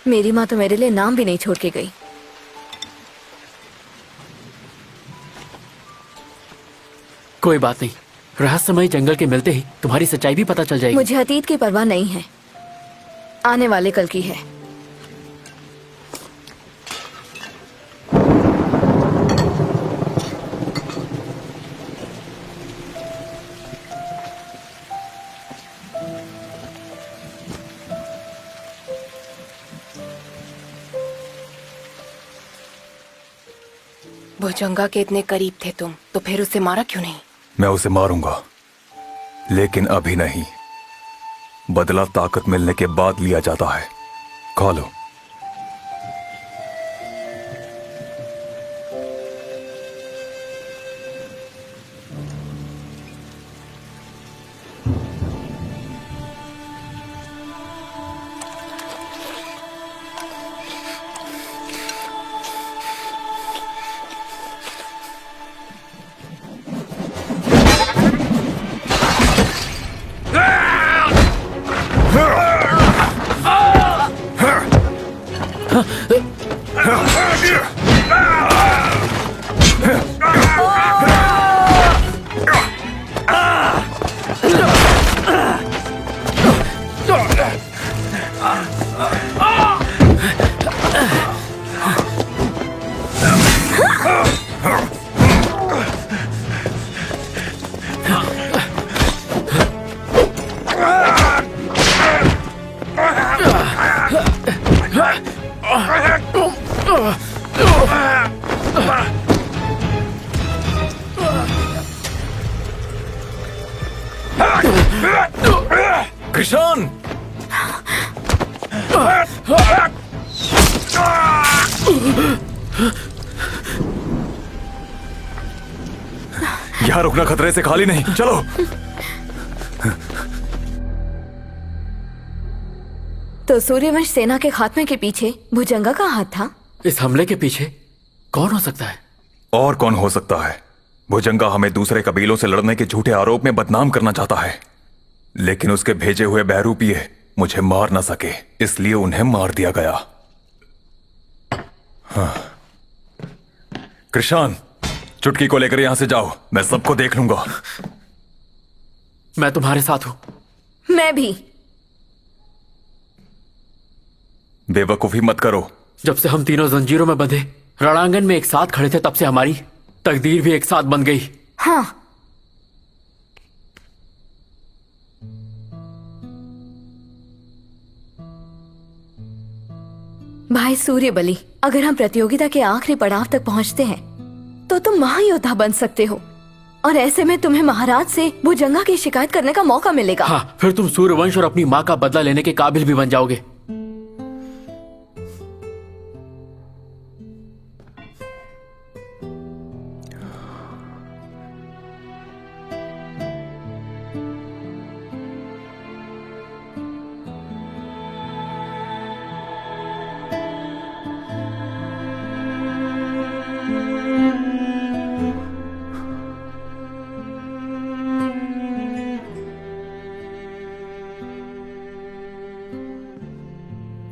मेरी माँ तो मेरे लिए नाम भी नहीं छोड़ के गई। कोई बात नहीं, रहस्यमय जंगल के मिलते ही तुम्हारी सच्चाई भी पता चल जाएगी। मुझे अतीत की परवाह नहीं है, आने वाले कल की है। भुजंगा के इतने करीब थे तुम, तो फिर उसे मारा क्यों नहीं? मैं उसे मारूंगा, लेकिन अभी नहीं। बदला ताकत मिलने के बाद लिया जाता है। खा लो। कृष्ण, यहाँ रुकना खतरे से खाली नहीं, चलो। तो सूर्यवंश सेना के खात्मे के पीछे भुजंगा का हाथ था? इस हमले के पीछे कौन हो सकता है? और कौन हो सकता है? भुजंगा हमें दूसरे कबीलों से लड़ने के झूठे आरोप में बदनाम करना चाहता है, लेकिन उसके भेजे हुए बहरूपीय मुझे मार न सके, इसलिए उन्हें मार दिया गया। हाँ। कृष्ण, चुटकी को लेकर यहां से जाओ, मैं सबको देख लूंगा। मैं तुम्हारे साथ हूं। मैं भी। बेवकूफी मत करो। जब से हम तीनों जंजीरों में बंधे रणांगन में एक साथ खड़े थे, तब से हमारी तकदीर भी एक साथ बन गई। हाँ। भाई सूर्यबली, अगर हम प्रतियोगिता के आखिरी पड़ाव तक पहुंचते हैं तो तुम महायोद्धा बन सकते हो, और ऐसे में तुम्हें महाराज से भुजंगा की शिकायत करने का मौका मिलेगा। हाँ, फिर तुम सूर्यवंश और अपनी माँ का बदला लेने के काबिल भी बन जाओगे।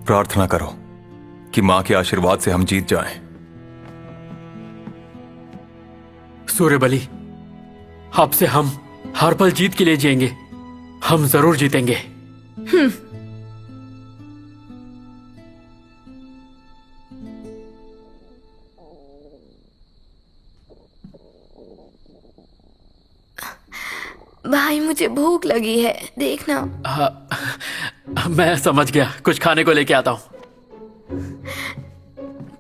प्रार्थना करो कि मां के आशीर्वाद से हम जीत जाएं। सूर्यबली, अब से हम हर पल जीत के लिए जिएंगे। हम जरूर जीतेंगे। भाई, मुझे भूख लगी है, देखना। मैं समझ गया, कुछ खाने को लेके आता हूं।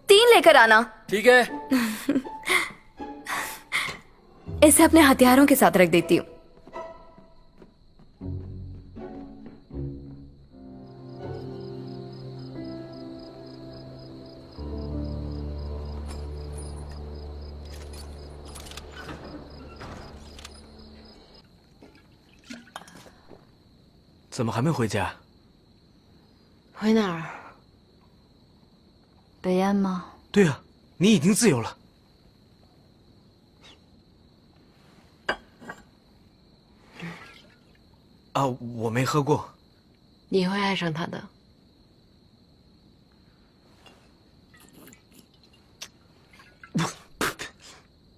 3 लेकर आना। ठीक है। इसे अपने हथियारों के साथ रख देती हूँ।怎么还没回家？回哪儿？北安吗？对啊，你已经自由了。啊，我没喝过。你会爱上他的。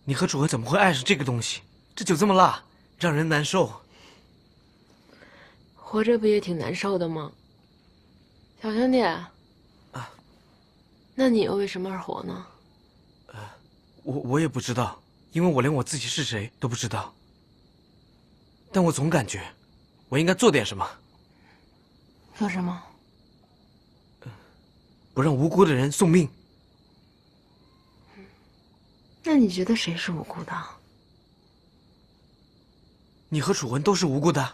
你和楚河怎么会爱上这个东西？这酒这么辣，让人难受。活着不也挺难受的吗？小兄弟，那你又为什么而活呢？我也不知道，因为我连我自己是谁都不知道。但我总感觉，我应该做点什么。做什么？不让无辜的人送命。那你觉得谁是无辜的？你和楚文都是无辜的。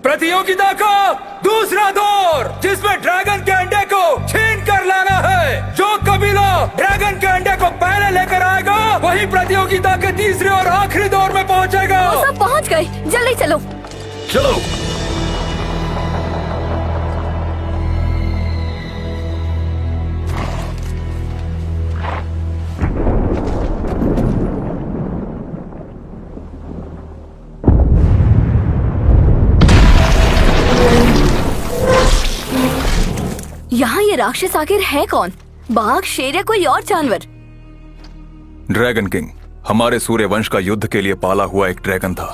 प्रतियोगिता का दूसरा दौर, जिसमें ड्रैगन के अंडे को छीन कर लाना है। जो कबीला ड्रैगन के अंडे को पहले लेकर आएगा वही प्रतियोगिता के तीसरे और आखिरी दौर में पहुंचेगा। वो सब पहुंच गए, जल्दी चलो। चलो। यहाँ ये राक्षस आखिर है कौन? बाघ, शेर या कोई और जानवर? ड्रैगन किंग हमारे सूर्य वंश का युद्ध के लिए पाला हुआ एक ड्रैगन था।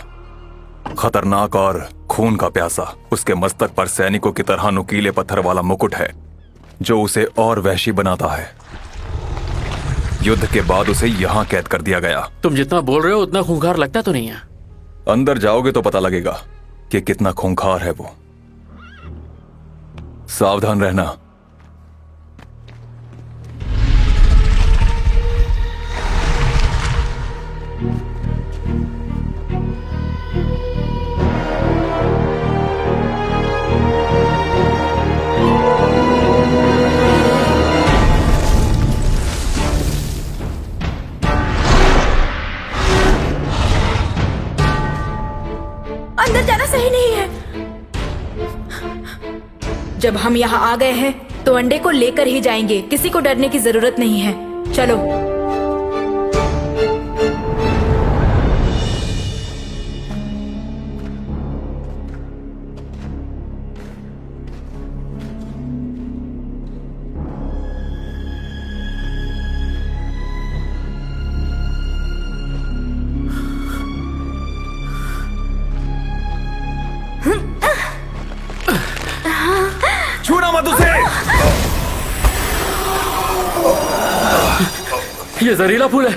खतरनाक और खून का प्यासा। उसके मस्तक पर सैनिकों की तरह नुकीले पत्थर वाला मुकुट है जो उसे और वहशी बनाता है। युद्ध के बाद उसे यहाँ कैद कर दिया गया। तुम जितना बोल रहे हो उतना खूंखार लगता तो नहीं है। अंदर जाओगे तो पता लगेगा कि कितना खूंखार है वो। सावधान रहना। अंदर जाना सही नहीं है। जब हम यहाँ आ गए हैं तो अंडे को लेकर ही जाएंगे। किसी को डरने की जरूरत नहीं है। चलो। छूना मत उसे। ये जहरीला फूल है।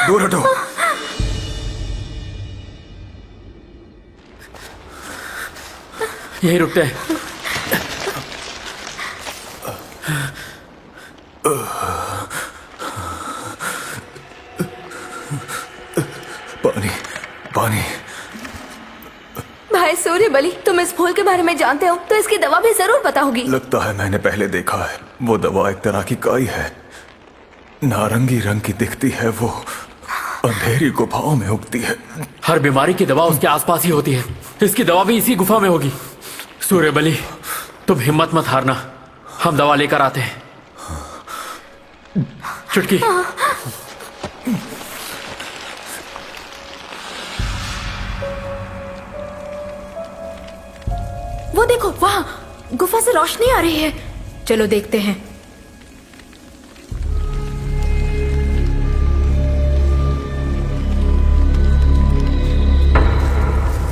दूर हटो। यही रुकते हैं। पानी पानी। भाई सूर्य बलि, तुम इस फूल के बारे में जानते हो तो इसकी दवा भी जरूर पता होगी। लगता है मैंने पहले देखा है। वो दवा एक तरह की काई है, नारंगी रंग की दिखती है। वो अंधेरी गुफाओं में उगती है। हर बीमारी की दवा उसके आसपास ही होती है। इसकी दवा भी इसी गुफा में होगी। सूर्य बलि, तुम हिम्मत मत हारना, हम दवा लेकर आते हैं। चुटकी। वो देखो, वहाँ गुफा से रोशनी आ रही है। चलो देखते हैं।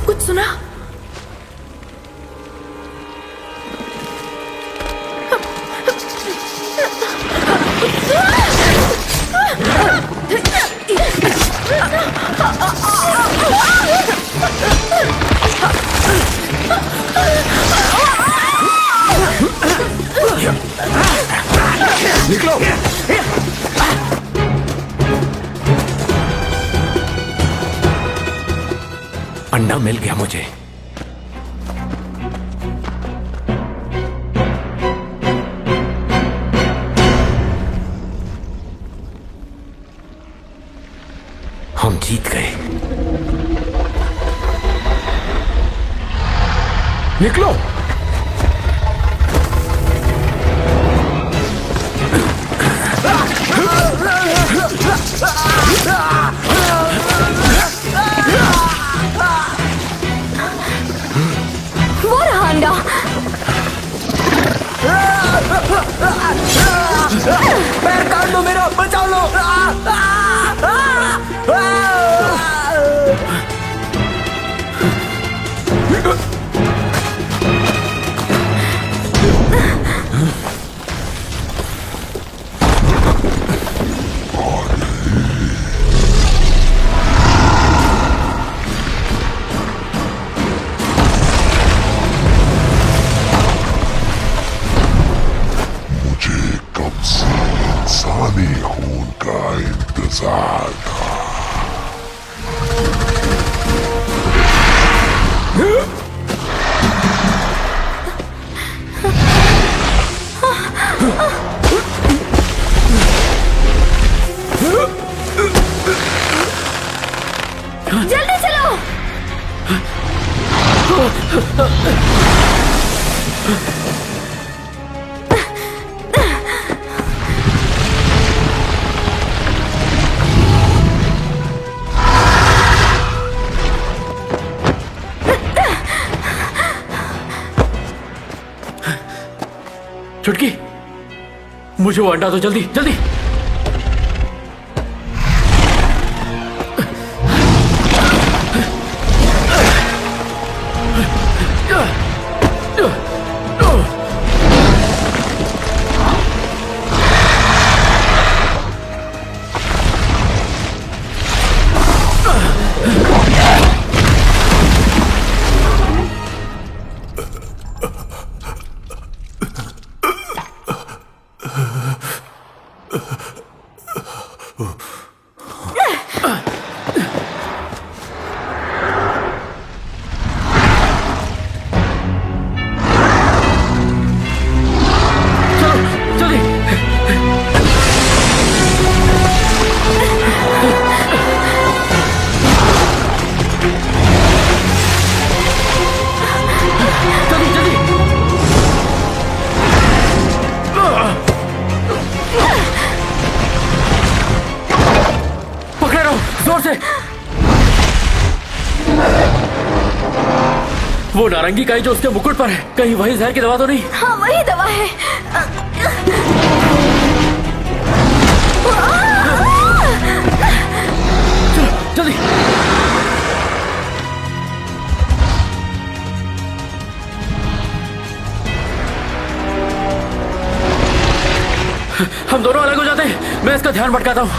कुछ सुना? निकलो। अंडा मिल गया मुझे। निकलो। वो रहा अंडा। पैर काट लो मेरा, बचाओ लो। इंसानी खून का इंतजार था। जल्दी चलो। चुटकी, मुझे वो अंडा दो, जल्दी जल्दी। वो नारंगी काई जो उसके मुकुट पर है, कहीं वही जहर की दवा तो नहीं? हाँ वही दवा है। चलो जल्दी। हम दोनों अलग हो जाते हैं, मैं इसका ध्यान भटकाता हूँ।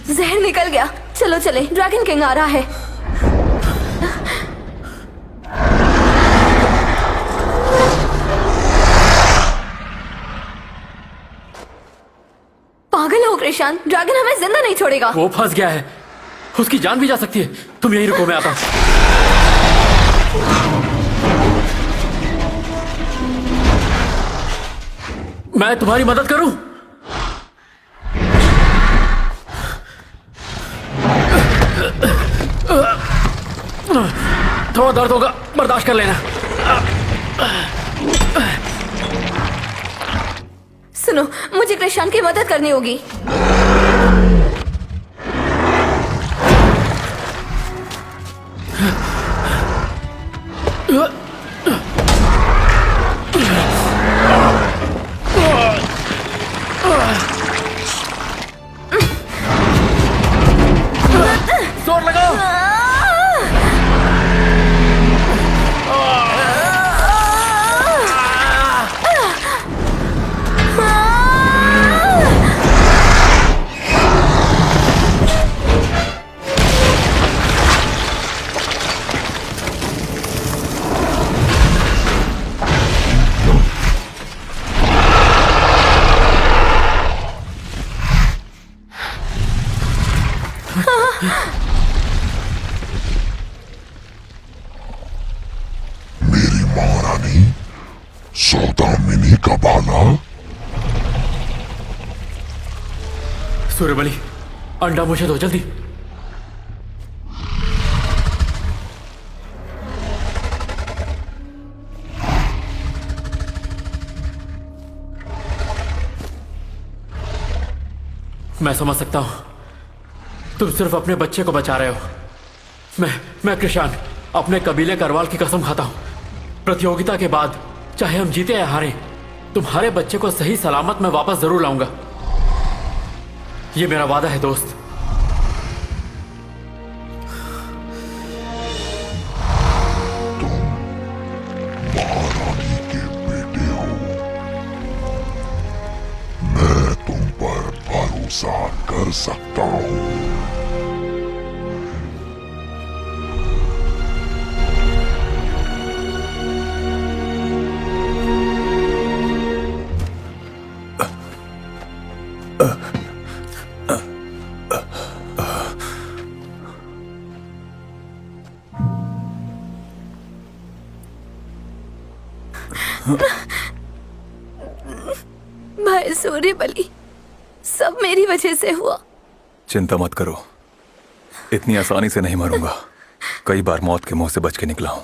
जहर निकल गया, चलो चले, ड्रैगन किंग आ रहा है। पागल हो कृषांत, ड्रैगन हमें जिंदा नहीं छोड़ेगा। वो फंस गया है, उसकी जान भी जा सकती है। तुम यहीं रुको, मैं आता हूं। मैं तुम्हारी मदद करूं? थोड़ा दर्द होगा, बर्दाश्त कर लेना। सुनो, मुझे कृषांत की मदद करनी होगी। जोर लगाओ। महारानी, सौदामिनी का बाला। सूर्यबली, अंडा मुझे दो जल्दी। मैं समझ सकता हूं, तुम सिर्फ अपने बच्चे को बचा रहे हो। मैं कृषाण अपने कबीले करवाल की कसम खाता हूं, प्रतियोगिता के बाद चाहे हम जीते या हारे, तुम्हारे बच्चे को सही सलामत मैं वापस जरूर लाऊंगा। ये मेरा वादा है दोस्त। महारानी के बेटे हो, मैं तुम पर भरोसा कर सकता हूँ। भाई सूर्यबली, सब मेरी वजह से हुआ। चिंता मत करो, इतनी आसानी से नहीं मरूंगा। कई बार मौत के मुंह से बच के निकला हूं।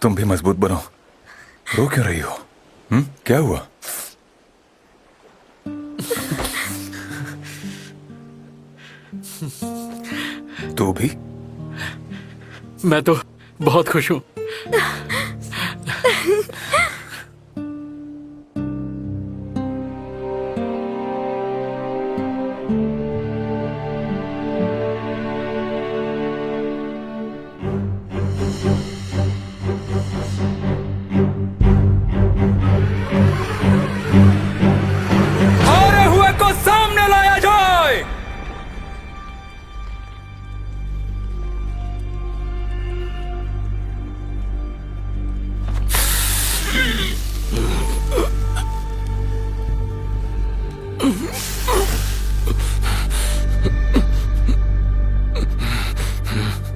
तुम भी मजबूत बनो। रो क्यों रही हो? क्या हुआ? तू भी? मैं तो बहुत खुश हूं। हारे हुए को सामने लाया जाए।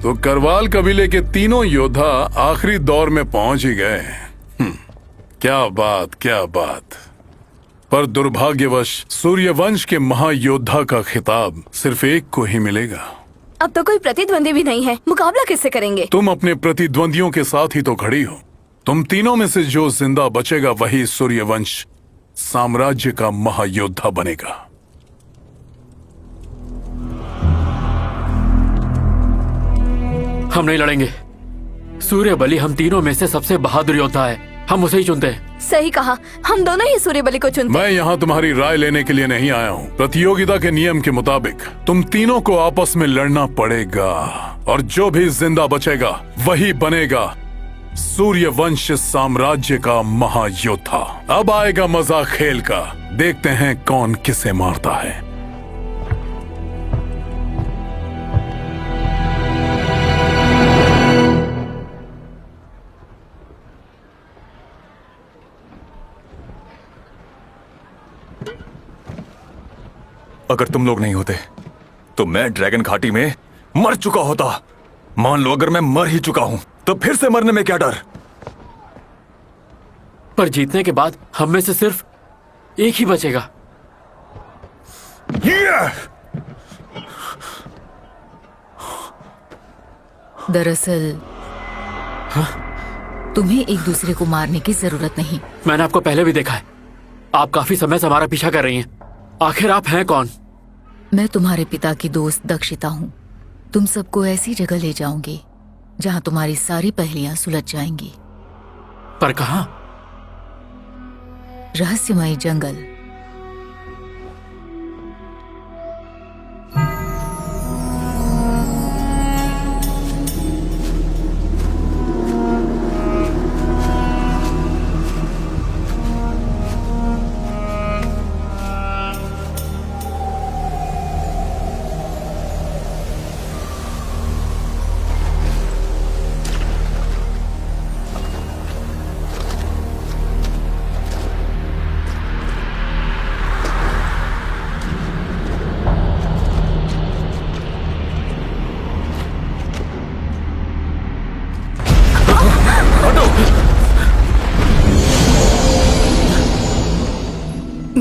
तो करवाल कबीले के तीनों योद्धा आखिरी दौर में पहुंच ही गए। क्या बात, क्या बात। पर दुर्भाग्यवश सूर्यवंश के महायोद्धा का खिताब सिर्फ एक को ही मिलेगा। अब तो कोई प्रतिद्वंदी भी नहीं है, मुकाबला किससे करेंगे? तुम अपने प्रतिद्वंदियों के साथ ही तो खड़ी हो। तुम तीनों में से जो जिंदा बचेगा वही सूर्यवंश साम्राज्य का महायोद्धा बनेगा। हम नहीं लड़ेंगे। सूर्यबली हम तीनों में से सबसे बहादुर योद्धा है, हम उसे ही चुनते हैं। सही कहा, हम दोनों ही सूर्यबली को चुनते। मैं यहाँ तुम्हारी राय लेने के लिए नहीं आया हूँ। प्रतियोगिता के नियम के मुताबिक तुम तीनों को आपस में लड़ना पड़ेगा और जो भी जिंदा बचेगा वही बनेगा सूर्यवंश साम्राज्य का महायोद्धा। अब आएगा मजा खेल का, देखते हैं कौन किसे मारता है। अगर तुम लोग नहीं होते तो मैं ड्रैगन घाटी में मर चुका होता। मान लो अगर मैं मर ही चुका हूं तो फिर से मरने में क्या डर? पर जीतने के बाद हम में से सिर्फ एक ही बचेगा। दरअसल तुम्हें एक दूसरे को मारने की जरूरत नहीं। मैंने आपको पहले भी देखा है, आप काफी समय से हमारा पीछा कर रही हैं। आखिर आप हैं कौन? मैं तुम्हारे पिता की दोस्त दक्षिता हूँ। तुम सबको ऐसी जगह ले जाऊंगी जहाँ तुम्हारी सारी पहेलियां सुलझ जाएंगी। पर कहाँ? रहस्यमय जंगल।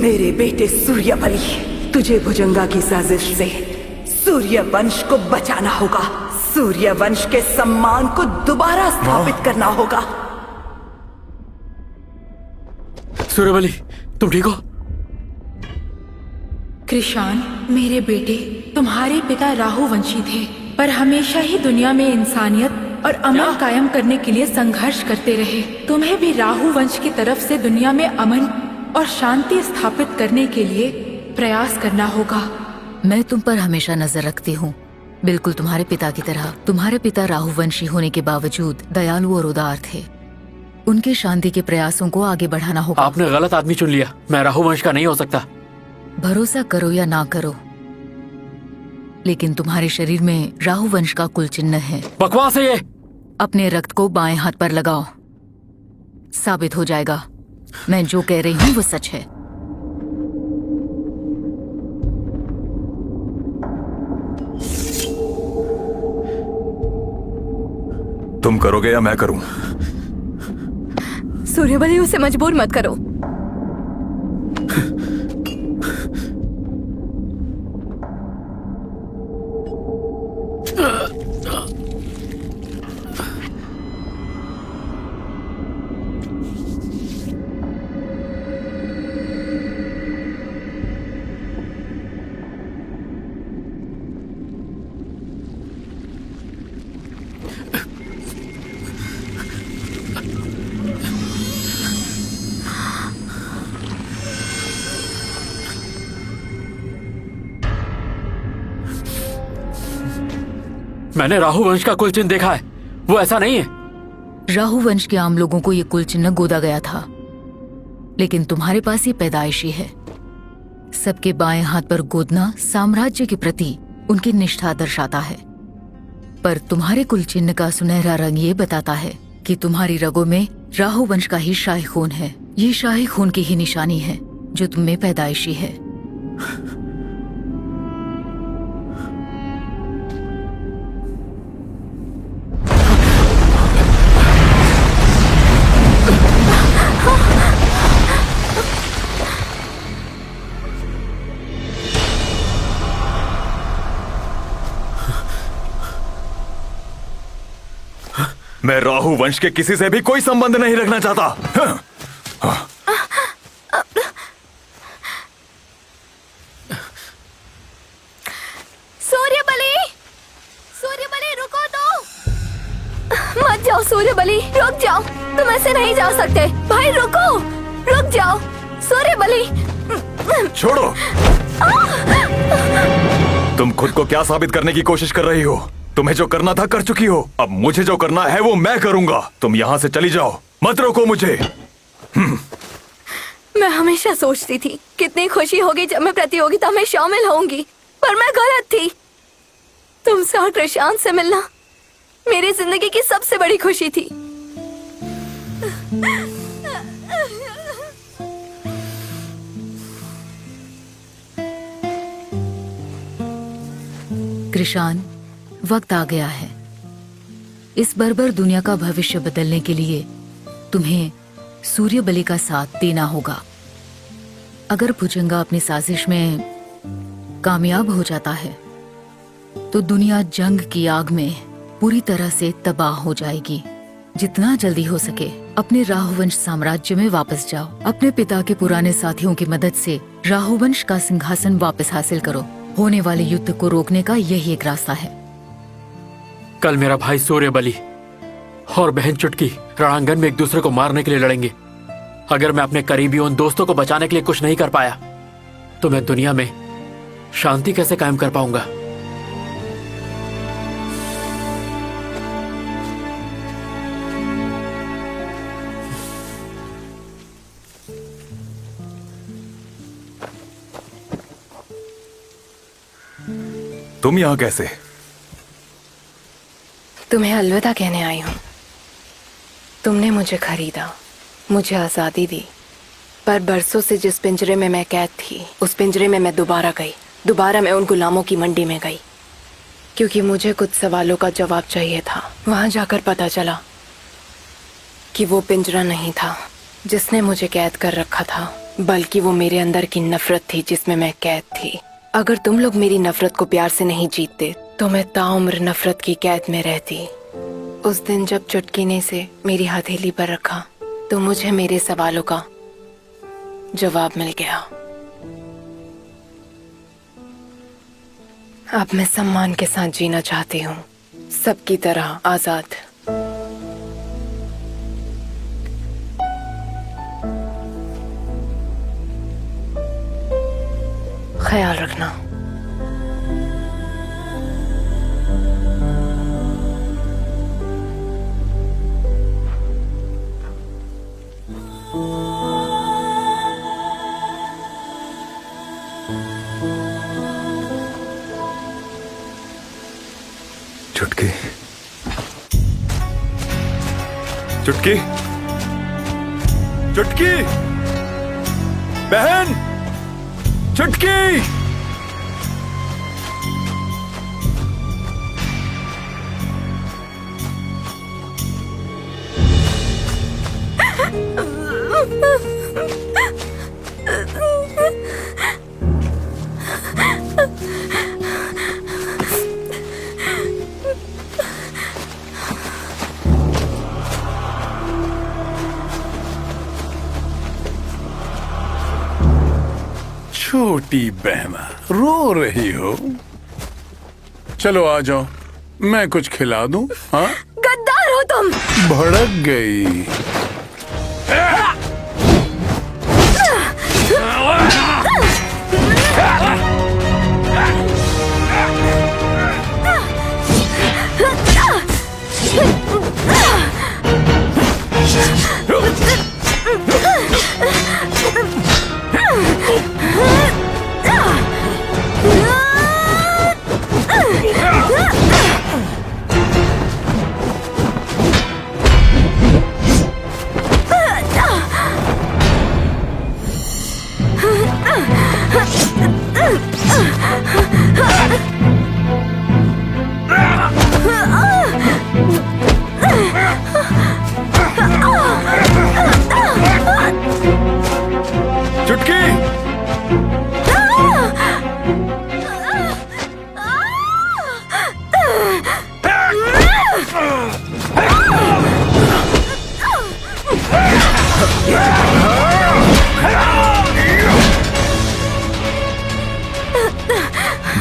मेरे बेटे सूर्यबली, तुझे भुजंगा की साजिश से सूर्यवंश को बचाना होगा। सूर्यवंश के सम्मान को दोबारा स्थापित करना होगा। सूर्यबली, तुम ठीक हो? कृषाण, मेरे बेटे, तुम्हारे पिता राहुवंशी थे, पर हमेशा ही दुनिया में इंसानियत और अमन कायम करने के लिए संघर्ष करते रहे। तुम्हें भी राहुवंश की तरफ से दुनिया में अमन और शांति स्थापित करने के लिए प्रयास करना होगा। मैं तुम पर हमेशा नजर रखती हूँ, बिल्कुल तुम्हारे पिता की तरह। तुम्हारे पिता राहुवंशी होने के बावजूद दयालु और उदार थे। उनके शांति के प्रयासों को आगे बढ़ाना होगा। आपने गलत आदमी चुन लिया। मैं राहुवंश का नहीं हो सकता। भरोसा करो या ना करो, लेकिन तुम्हारे शरीर में राहुवंश का कुल चिन्ह है। बकवास है ये। अपने रक्त को बाएं हाथ पर लगाओ, साबित हो जाएगा मैं जो कह रही हूँ वो सच है। तुम करोगे या मैं करूं? सूर्यबली, उसे मजबूर मत करो। मैंने राहुवंश का कुल चिन्ह देखा है, वो ऐसा नहीं है। राहुवंश के आम लोगों को ये कुल चिन्ह गोदा गया था, लेकिन तुम्हारे पास ये पैदाइशी है। सबके बाएं हाथ पर गोदना साम्राज्य के प्रति उनकी निष्ठा दर्शाता है, पर तुम्हारे कुल चिन्ह का सुनहरा रंग ये बताता है कि तुम्हारी रगों में राहुवंश का ही शाही खून है। ये शाही खून की ही निशानी है जो तुम में पैदाइशी है। मैं राहुवंश के किसी से भी कोई संबंध नहीं रखना चाहता। सूर्यबली, सूर्यबली रुको तो। मत जाओ सूर्यबली, रुक जाओ। तुम ऐसे नहीं जा सकते। भाई रुको, रुक जाओ सूर्यबली। छोड़ो। तुम खुद को क्या साबित करने की कोशिश कर रही हो? तुम्हें जो करना था कर चुकी हो, अब मुझे जो करना है वो मैं करूंगा। तुम यहाँ से चली जाओ, मत रोको मुझे। मैं हमेशा सोचती थी कितनी खुशी होगी जब मैं प्रतियोगिता में शामिल होंगी, पर मैं गलत थी। तुमसे और कृषाण से मिलना मेरी जिंदगी की सबसे बड़ी खुशी थी। कृषाण, वक्त आ गया है। इस बर्बर दुनिया का भविष्य बदलने के लिए तुम्हें सूर्यबली का साथ देना होगा। अगर भुजंगा अपनी साजिश में कामयाब हो जाता है तो दुनिया जंग की आग में पूरी तरह से तबाह हो जाएगी। जितना जल्दी हो सके अपने राहुवंश साम्राज्य में वापस जाओ। अपने पिता के पुराने साथियों की मदद से राहुवंश का सिंहासन वापस हासिल करो। होने वाले युद्ध को रोकने का यही एक रास्ता है। कल मेरा भाई सूर्यबली और बहन चुटकी रणांगन में एक दूसरे को मारने के लिए लड़ेंगे। अगर मैं अपने करीबी उन दोस्तों को बचाने के लिए कुछ नहीं कर पाया तो मैं दुनिया में शांति कैसे कायम कर पाऊंगा? तुम यहाँ कैसे? तुम्हें अलविदा कहने आई हूँ। तुमने मुझे खरीदा, मुझे आज़ादी दी, पर बरसों से जिस पिंजरे में मैं कैद थी उस पिंजरे में मैं दोबारा मैं उन गुलामों की मंडी में गई, क्योंकि मुझे कुछ सवालों का जवाब चाहिए था। वहां जाकर पता चला कि वो पिंजरा नहीं था जिसने मुझे कैद कर रखा था। बल्कि वो मेरे अंदर की नफरत थी जिसमें मैं कैद थी। अगर तुम लोग मेरी नफरत को प्यार से नहीं जीतते तो मैं ताउम्र नफरत की कैद में रहती। उस दिन जब चुटकी ने इसे मेरी हथेली पर रखा तो मुझे मेरे सवालों का जवाब मिल गया। अब मैं सम्मान के साथ जीना चाहती हूँ, सबकी तरह आजाद। ख्याल रखना। चुटकी, चुटकी, चुटकी, बहन, चुटकी। छोटी बहना रो रही हो? चलो आ जाओ, मैं कुछ खिला दूं। हाँ, गद्दार हो तुम। भड़क गई।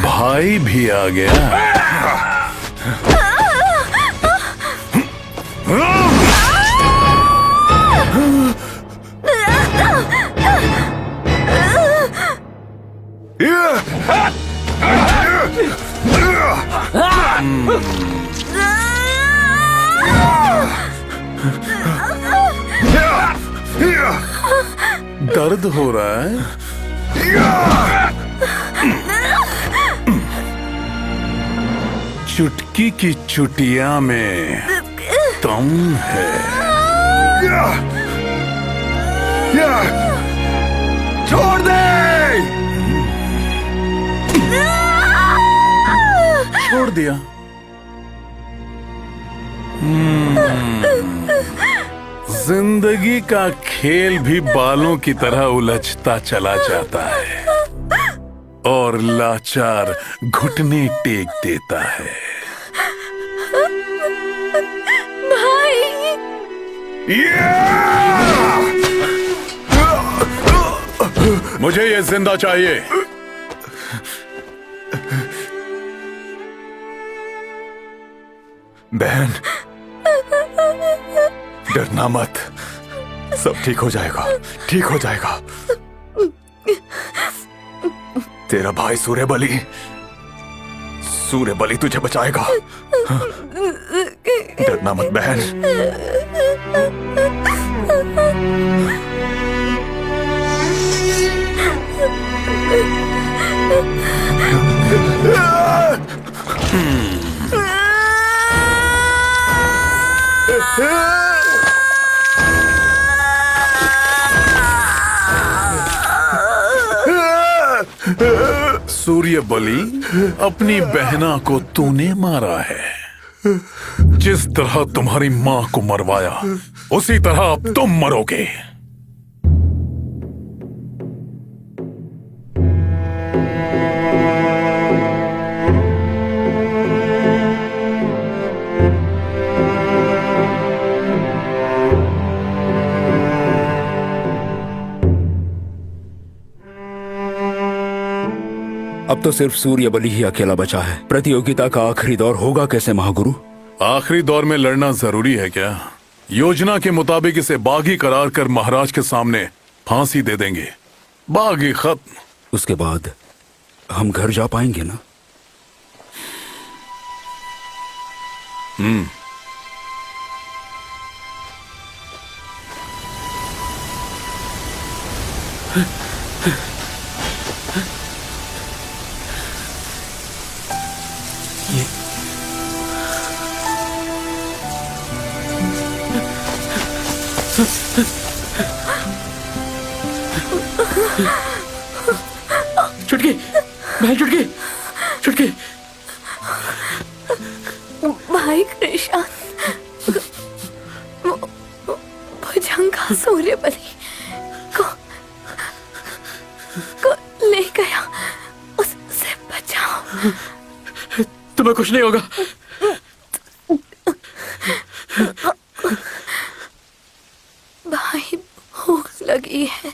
भाई भी आ गया। दर्द हो रहा है? चुटकी की चुटिया में दम है। छोड़ दे! छोड़ दिया। जिंदगी का खेल भी बालों की तरह उलझता चला जाता है और लाचार घुटने टेक देता है। भाई! मुझे ये जिंदा चाहिए। बहन, डरना मत, सब ठीक हो जाएगा, ठीक हो जाएगा। तेरा भाई सूर्यबली तुझे बचाएगा। डरना मत बहन। सूर्यबली, अपनी बहना को तूने मारा है। जिस तरह तुम्हारी मां को मरवाया उसी तरह अब तुम मरोगे। अब तो सिर्फ सूर्य बलि ही अकेला बचा है। प्रतियोगिता का आखिरी दौर होगा कैसे महागुरु? आखिरी दौर में लड़ना जरूरी है क्या? योजना के मुताबिक इसे बागी करार कर महाराज के सामने फांसी दे देंगे। बागी खत्म। उसके बाद हम घर जा पाएंगे ना? चुटकी, भाई चुटकी, चुटकी। भाई कृष्ण, भुजंगा सूर्य बलि को ले गया, उससे बचाओ। तुम्हें कुछ नहीं होगा। भाई भूख लगी है।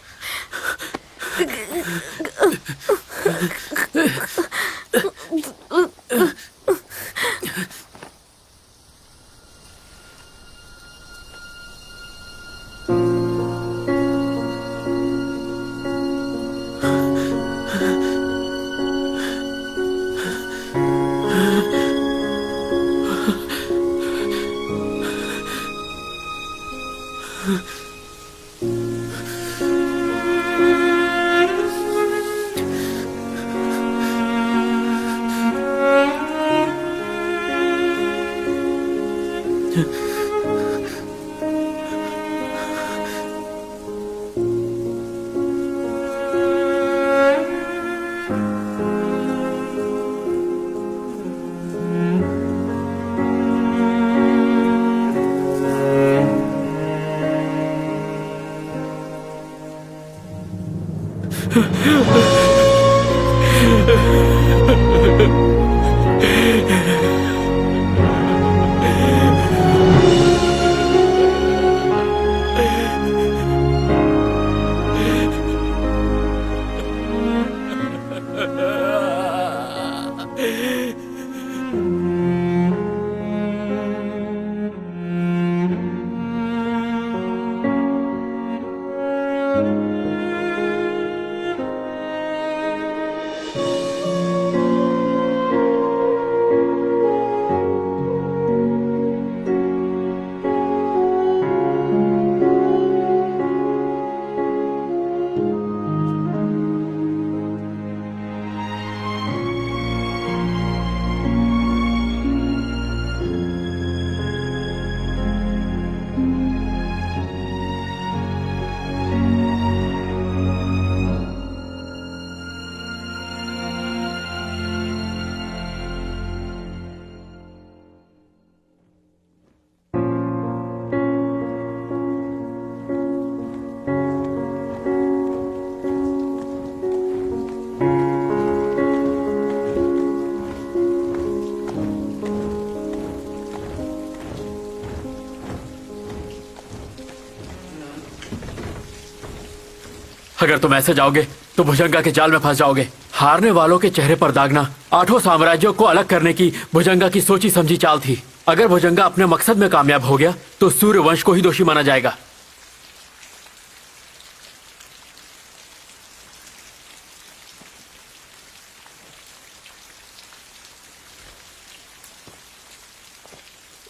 अगर तुम ऐसे जाओगे तो भुजंगा के जाल में फंस जाओगे। हारने वालों के चेहरे पर दागना 8 साम्राज्यों को अलग करने की भुजंगा की सोची समझी चाल थी। अगर भुजंगा अपने मकसद में कामयाब हो गया तो सूर्यवंश को ही दोषी माना जाएगा।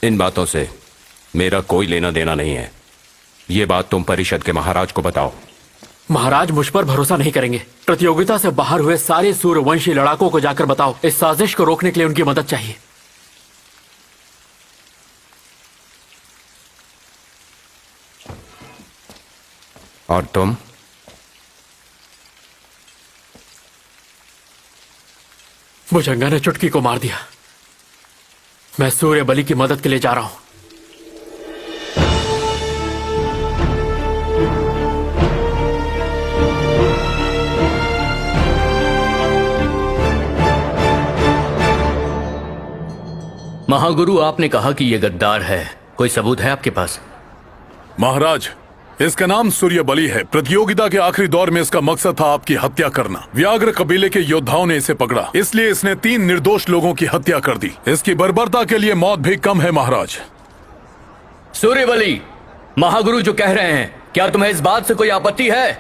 इन बातों से मेरा कोई लेना देना नहीं है। ये बात तुम परिषद के महाराज को बताओ। महाराज मुझ पर भरोसा नहीं करेंगे। प्रतियोगिता से बाहर हुए सारे सूर्यवंशी लड़ाकों को जाकर बताओ। इस साजिश को रोकने के लिए उनकी मदद चाहिए। और तुम? भुजंगा ने चुटकी को मार दिया। मैं सूर्य बलि की मदद के लिए जा रहा हूं। महागुरु, आपने कहा कि यह गद्दार है। कोई सबूत है आपके पास? महाराज, इसका नाम सूर्य बलि है। प्रतियोगिता के आखिरी दौर में इसका मकसद था आपकी हत्या करना। व्याघ्र कबीले के योद्धाओं ने इसे पकड़ा, इसलिए इसने 3 निर्दोष लोगों की हत्या कर दी। इसकी बर्बरता के लिए मौत भी कम है महाराज। सूर्य बलि, महागुरु जो कह रहे हैं, क्या तुम्हें इस बात से कोई आपत्ति है?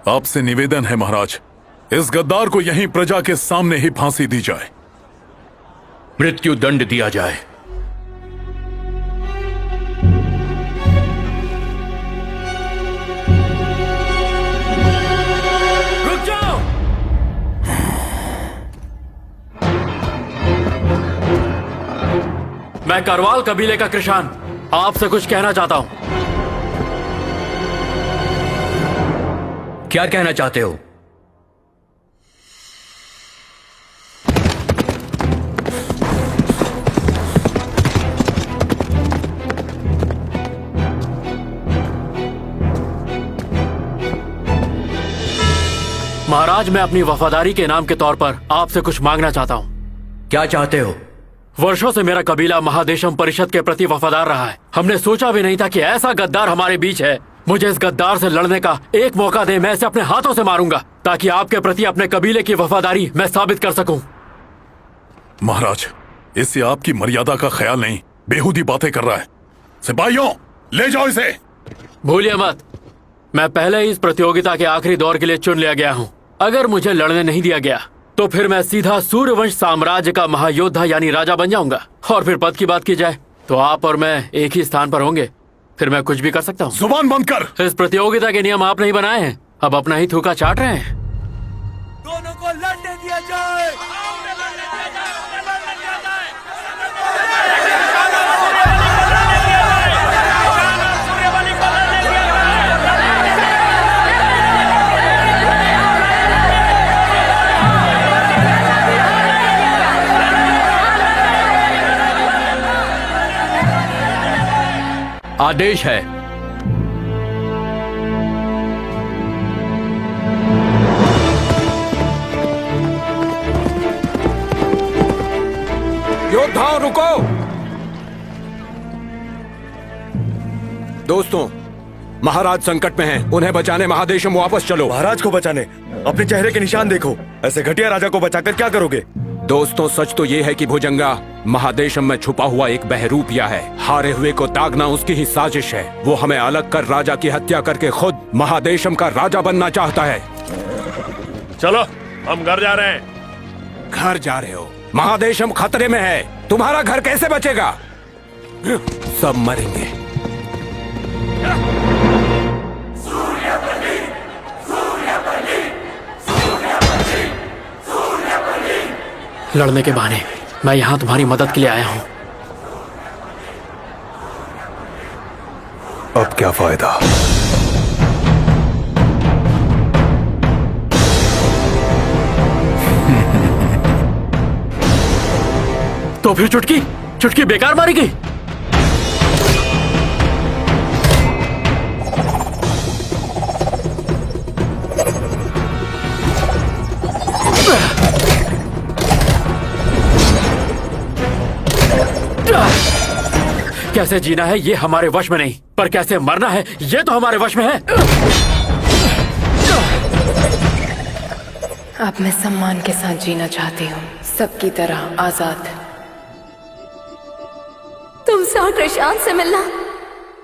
आपसे निवेदन है महाराज, इस गद्दार को यहीं प्रजा के सामने ही फांसी दी जाए। मृत्यु दंड दिया जाए। रुक जाओ। मैं करवाल कबीले का कृषान आपसे कुछ कहना चाहता हूं। क्या कहना चाहते हो? महाराज, मैं अपनी वफादारी के इनाम के तौर पर आपसे कुछ मांगना चाहता हूँ। क्या चाहते हो? वर्षों से मेरा कबीला महादेशम परिषद के प्रति वफादार रहा है। हमने सोचा भी नहीं था कि ऐसा गद्दार हमारे बीच है। मुझे इस गद्दार से लड़ने का एक मौका दे, मैं इसे अपने हाथों से मारूंगा, ताकि आपके प्रति अपने कबीले की वफादारी मैं साबित कर सकूं। महाराज, इससे आपकी मर्यादा का ख्याल नहीं, बेहूदी बातें कर रहा है। सिपाहियों, ले जाओ इसे। भूलिए मत, मैं पहले ही इस प्रतियोगिता के आखिरी दौर के लिए चुन लिया गया हूँ। अगर मुझे लड़ने नहीं दिया गया तो फिर मैं सीधा सूर्यवंश साम्राज्य का महायोद्धा यानी राजा बन जाऊंगा। और फिर पद की बात की जाए तो आप और मैं एक ही स्थान पर होंगे। फिर मैं कुछ भी कर सकता हूँ। जुबान बंद कर। इस प्रतियोगिता के नियम आपने ही बनाए हैं, अब अपना ही थूका चाट रहे हैं। दोनों को लड़ने दिया जाए। आदेश है। योद्धाओं रुको। दोस्तों, महाराज संकट में हैं, उन्हें बचाने महादेशम वापस चलो। महाराज को बचाने? अपने चेहरे के निशान देखो। ऐसे घटिया राजा को बचाकर क्या करोगे? दोस्तों, सच तो ये है कि भुजंगा महादेशम में छुपा हुआ एक बहरूपिया है। हारे हुए को ताकना उसकी ही साजिश है। वो हमें अलग कर राजा की हत्या करके खुद महादेशम का राजा बनना चाहता है। चलो, हम घर जा रहे हैं। घर जा रहे हो? महादेशम खतरे में है, तुम्हारा घर कैसे बचेगा? सब मरेंगे। लड़ने के बहाने मैं यहाँ तुम्हारी मदद के लिए आया हूँ। अब क्या फायदा? तो फिर चुटकी बेकार मारी गई। कैसे जीना है ये हमारे वश में नहीं, पर कैसे मरना है ये तो हमारे वश में है। अब मैं सम्मान के साथ जीना चाहती हूँ, सबकी तरह आजाद। तुमसे और प्रशांत से मिलना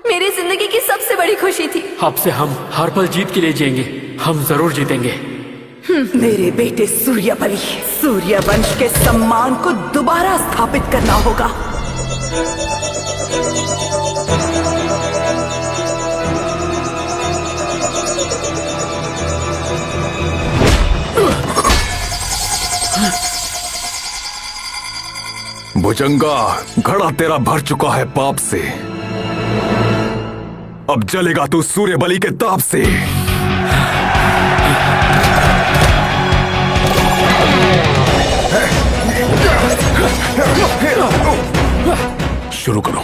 मेरी जिंदगी की सबसे बड़ी खुशी थी। अब से हम हर पल जीत के लिए जिएंगे, हम जरूर जीतेंगे। मेरे बेटे सूर्यबलि, सूर्यवंश के सम्मान को दोबारा स्थापित करना होगा। भुजंगा, घड़ा तेरा भर चुका है पाप से। अब जलेगा तू सूर्यबलि के ताप से। शुरू करो।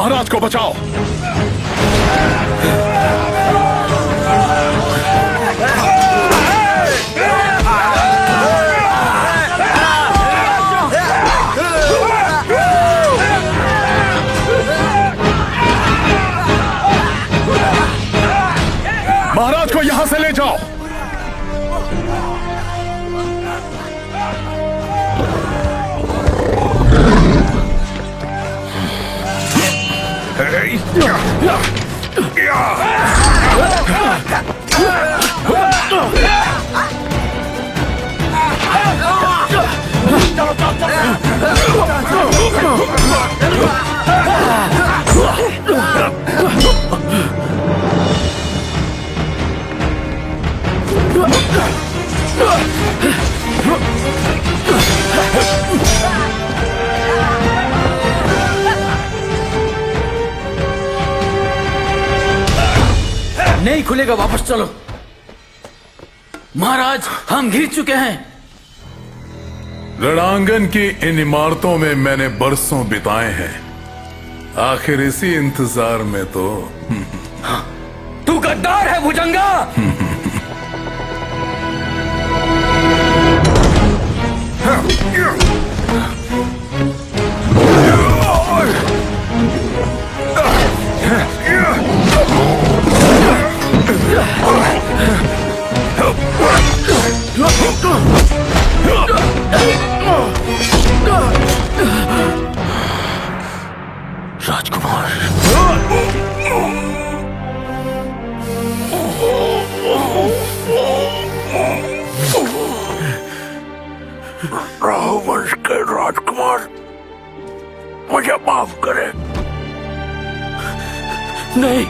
महाराज को बचाओ। महाराज को यहां से ले जाओ। नहीं खुलेगा, वापस चलो। महाराज, हम घिर चुके हैं। रणांगन की इन इमारतों में मैंने बरसों बिताए हैं। आखिर इसी इंतजार में तो तू गद्दार है भुजंगा। राजकुमार, राहु वंश के राजकुमार, मुझे माफ करें। नहीं,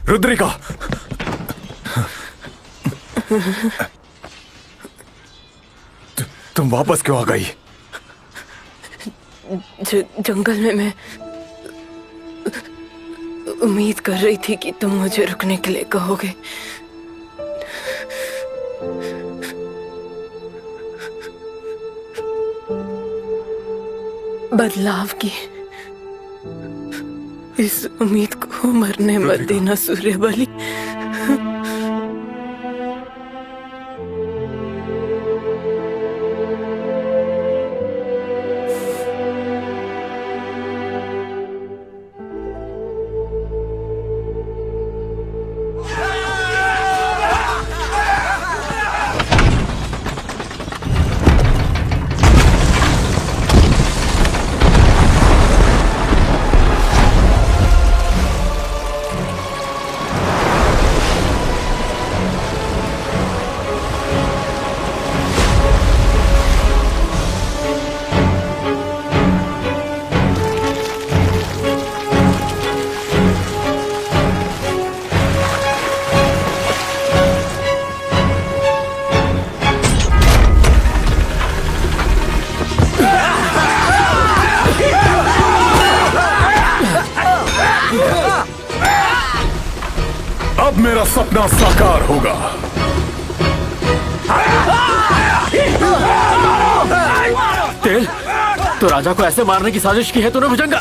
रुद्रिका, तुम वापस क्यों आ गई? जंगल में मैं उम्मीद कर रही थी कि तुम मुझे रुकने के लिए कहोगे। बदलाव की इस उम्मीद को मरने मत देना सूर्यबली। अब मेरा सपना साकार होगा। तेल, तो राजा को ऐसे मारने की साजिश की है तूने भुजंगा।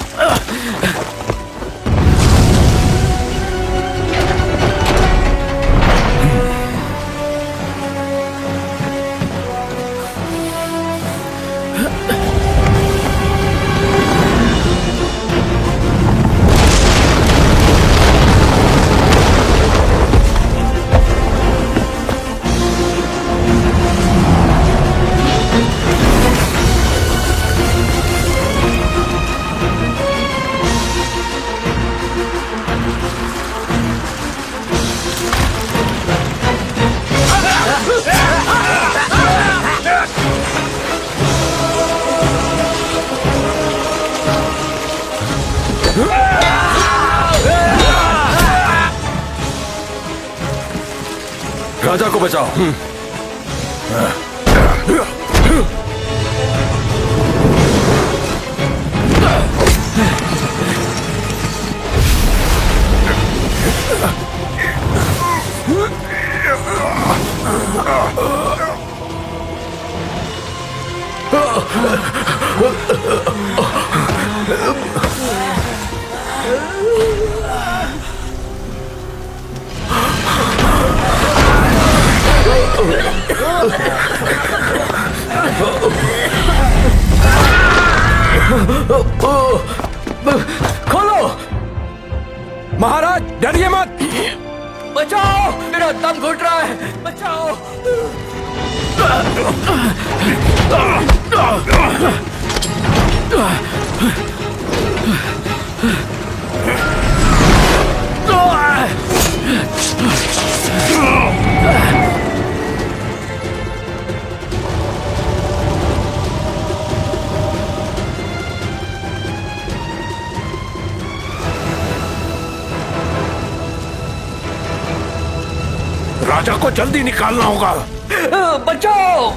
बचाओ। खोलो। महाराज डरिए मत। बचाओ, मेरा दम घुट रहा है, बचाओ। राजा को जल्दी निकालना होगा। बचाओ।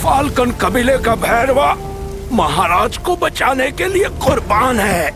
फाल्कन कबीले का भैरवा महाराज को बचाने के लिए कुर्बान है।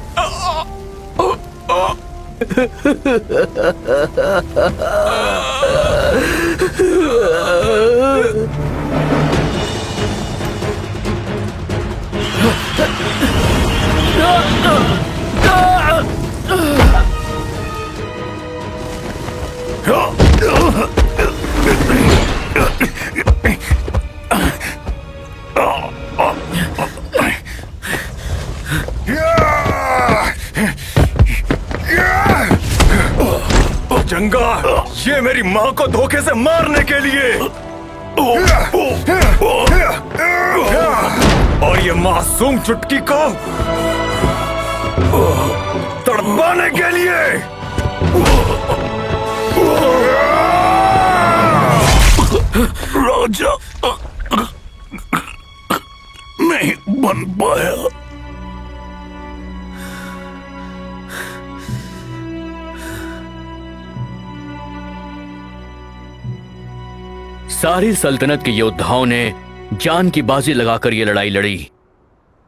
जंगा, ये मेरी माँ को धोखे से मारने के लिए और ये मासूम चुटकी को तड़पाने के लिए। राजा नहीं बन पाया। सारी सल्तनत के योद्धाओं ने जान की बाजी लगाकर ये लड़ाई लड़ी।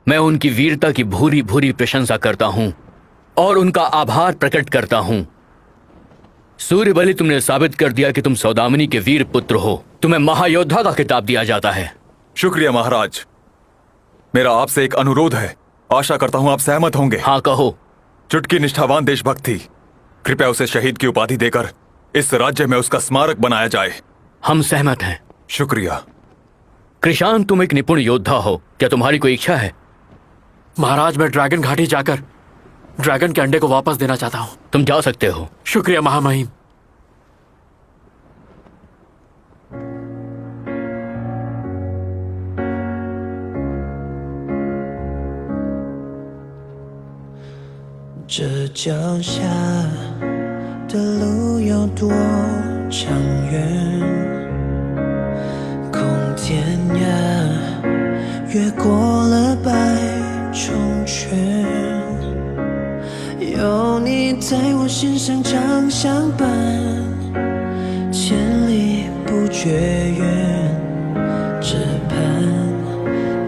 मैं उनकी वीरता की भूरी भूरी प्रशंसा करता हूं और उनका आभार प्रकट करता हूं। सूर्यबली, तुमने साबित कर दिया कि तुम सौदामिनी के वीर पुत्र हो। तुम्हें महायोद्धा का खिताब दिया जाता है। शुक्रिया महाराज। मेरा आपसे एक अनुरोध है, आशा करता हूं आप सहमत होंगे। हाँ कहो। चुटकी निष्ठावान देशभक्त थी, कृपया उसे शहीद की उपाधि देकर इस राज्य में उसका स्मारक बनाया जाए। हम सहमत हैं। शुक्रिया। कृषाण, तुम एक निपुण योद्धा हो, क्या तुम्हारी कोई इच्छा है? महाराज, मैं ड्रैगन घाटी जाकर ड्रैगन के अंडे को वापस देना चाहता हूं। तुम जा सकते हो। शुक्रिया महामहिम।这脚下的路有多长远？空天涯，越过了百重圈，有你在我心上，长相伴，千里不绝缘。只盼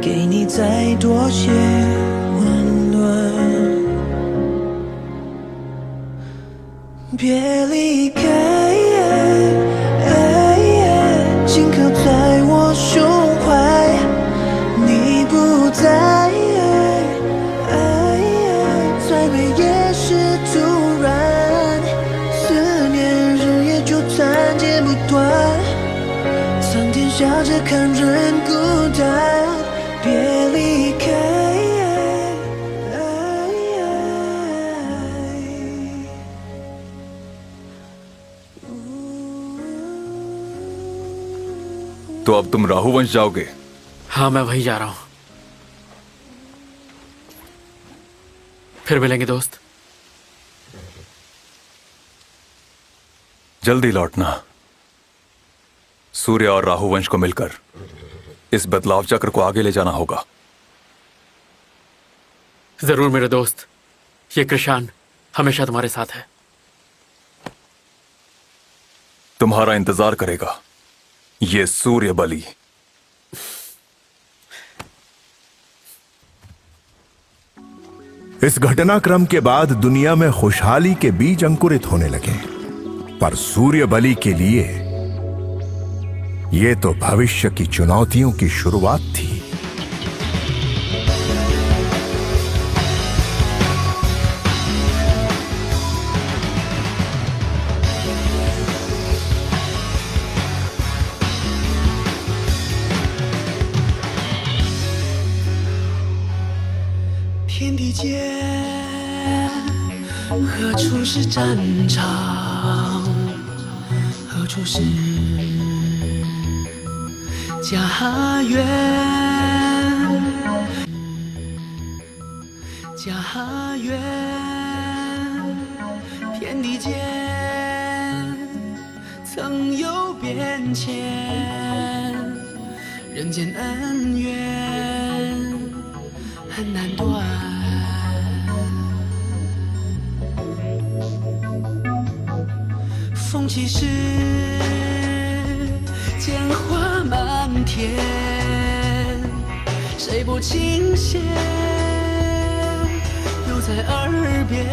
给你再多些温暖。别离开，紧靠在我胸怀。你不在，再美也是突然。思念日夜纠缠，剪不断。苍天笑着看人孤单。别离开。तो अब तुम राहुवंश जाओगे? हाँ, मैं वहीं जा रहा हूं। फिर मिलेंगे दोस्त। जल्दी लौटना। सूर्य और राहुवंश को मिलकर इस बदलाव चक्र को आगे ले जाना होगा। जरूर मेरे दोस्त, ये कृषाण हमेशा तुम्हारे साथ है। तुम्हारा इंतजार करेगा ये सूर्य बलि। इस घटनाक्रम के बाद दुनिया में खुशहाली के बीज अंकुरित होने लगे, पर सूर्य बलि के लिए ये तो भविष्य की चुनौतियों की शुरुआत थी।天地间，何处是战场？何处是家园？家园，天地间曾有变迁，人间恩怨很难断。风起时，剑花漫天，谁不倾泻？又在耳边，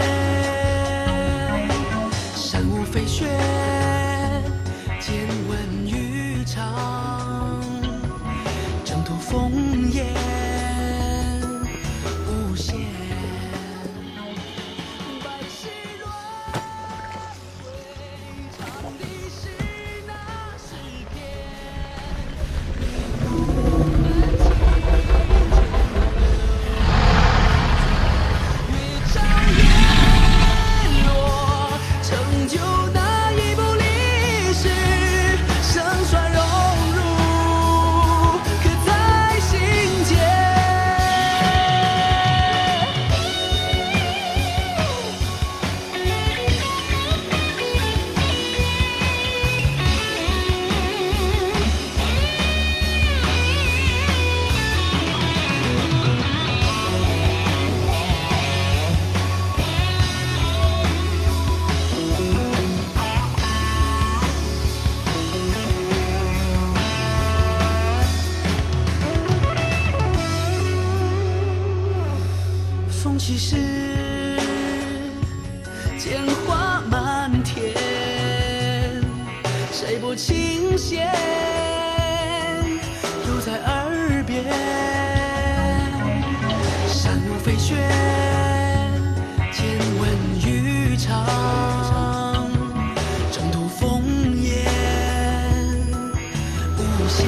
山舞飞雪，见闻渔场，征途烽烟无限。风起时，剑花漫天，谁不倾泻？又在耳边，山舞飞雪，见闻渔场，征途烽烟无限。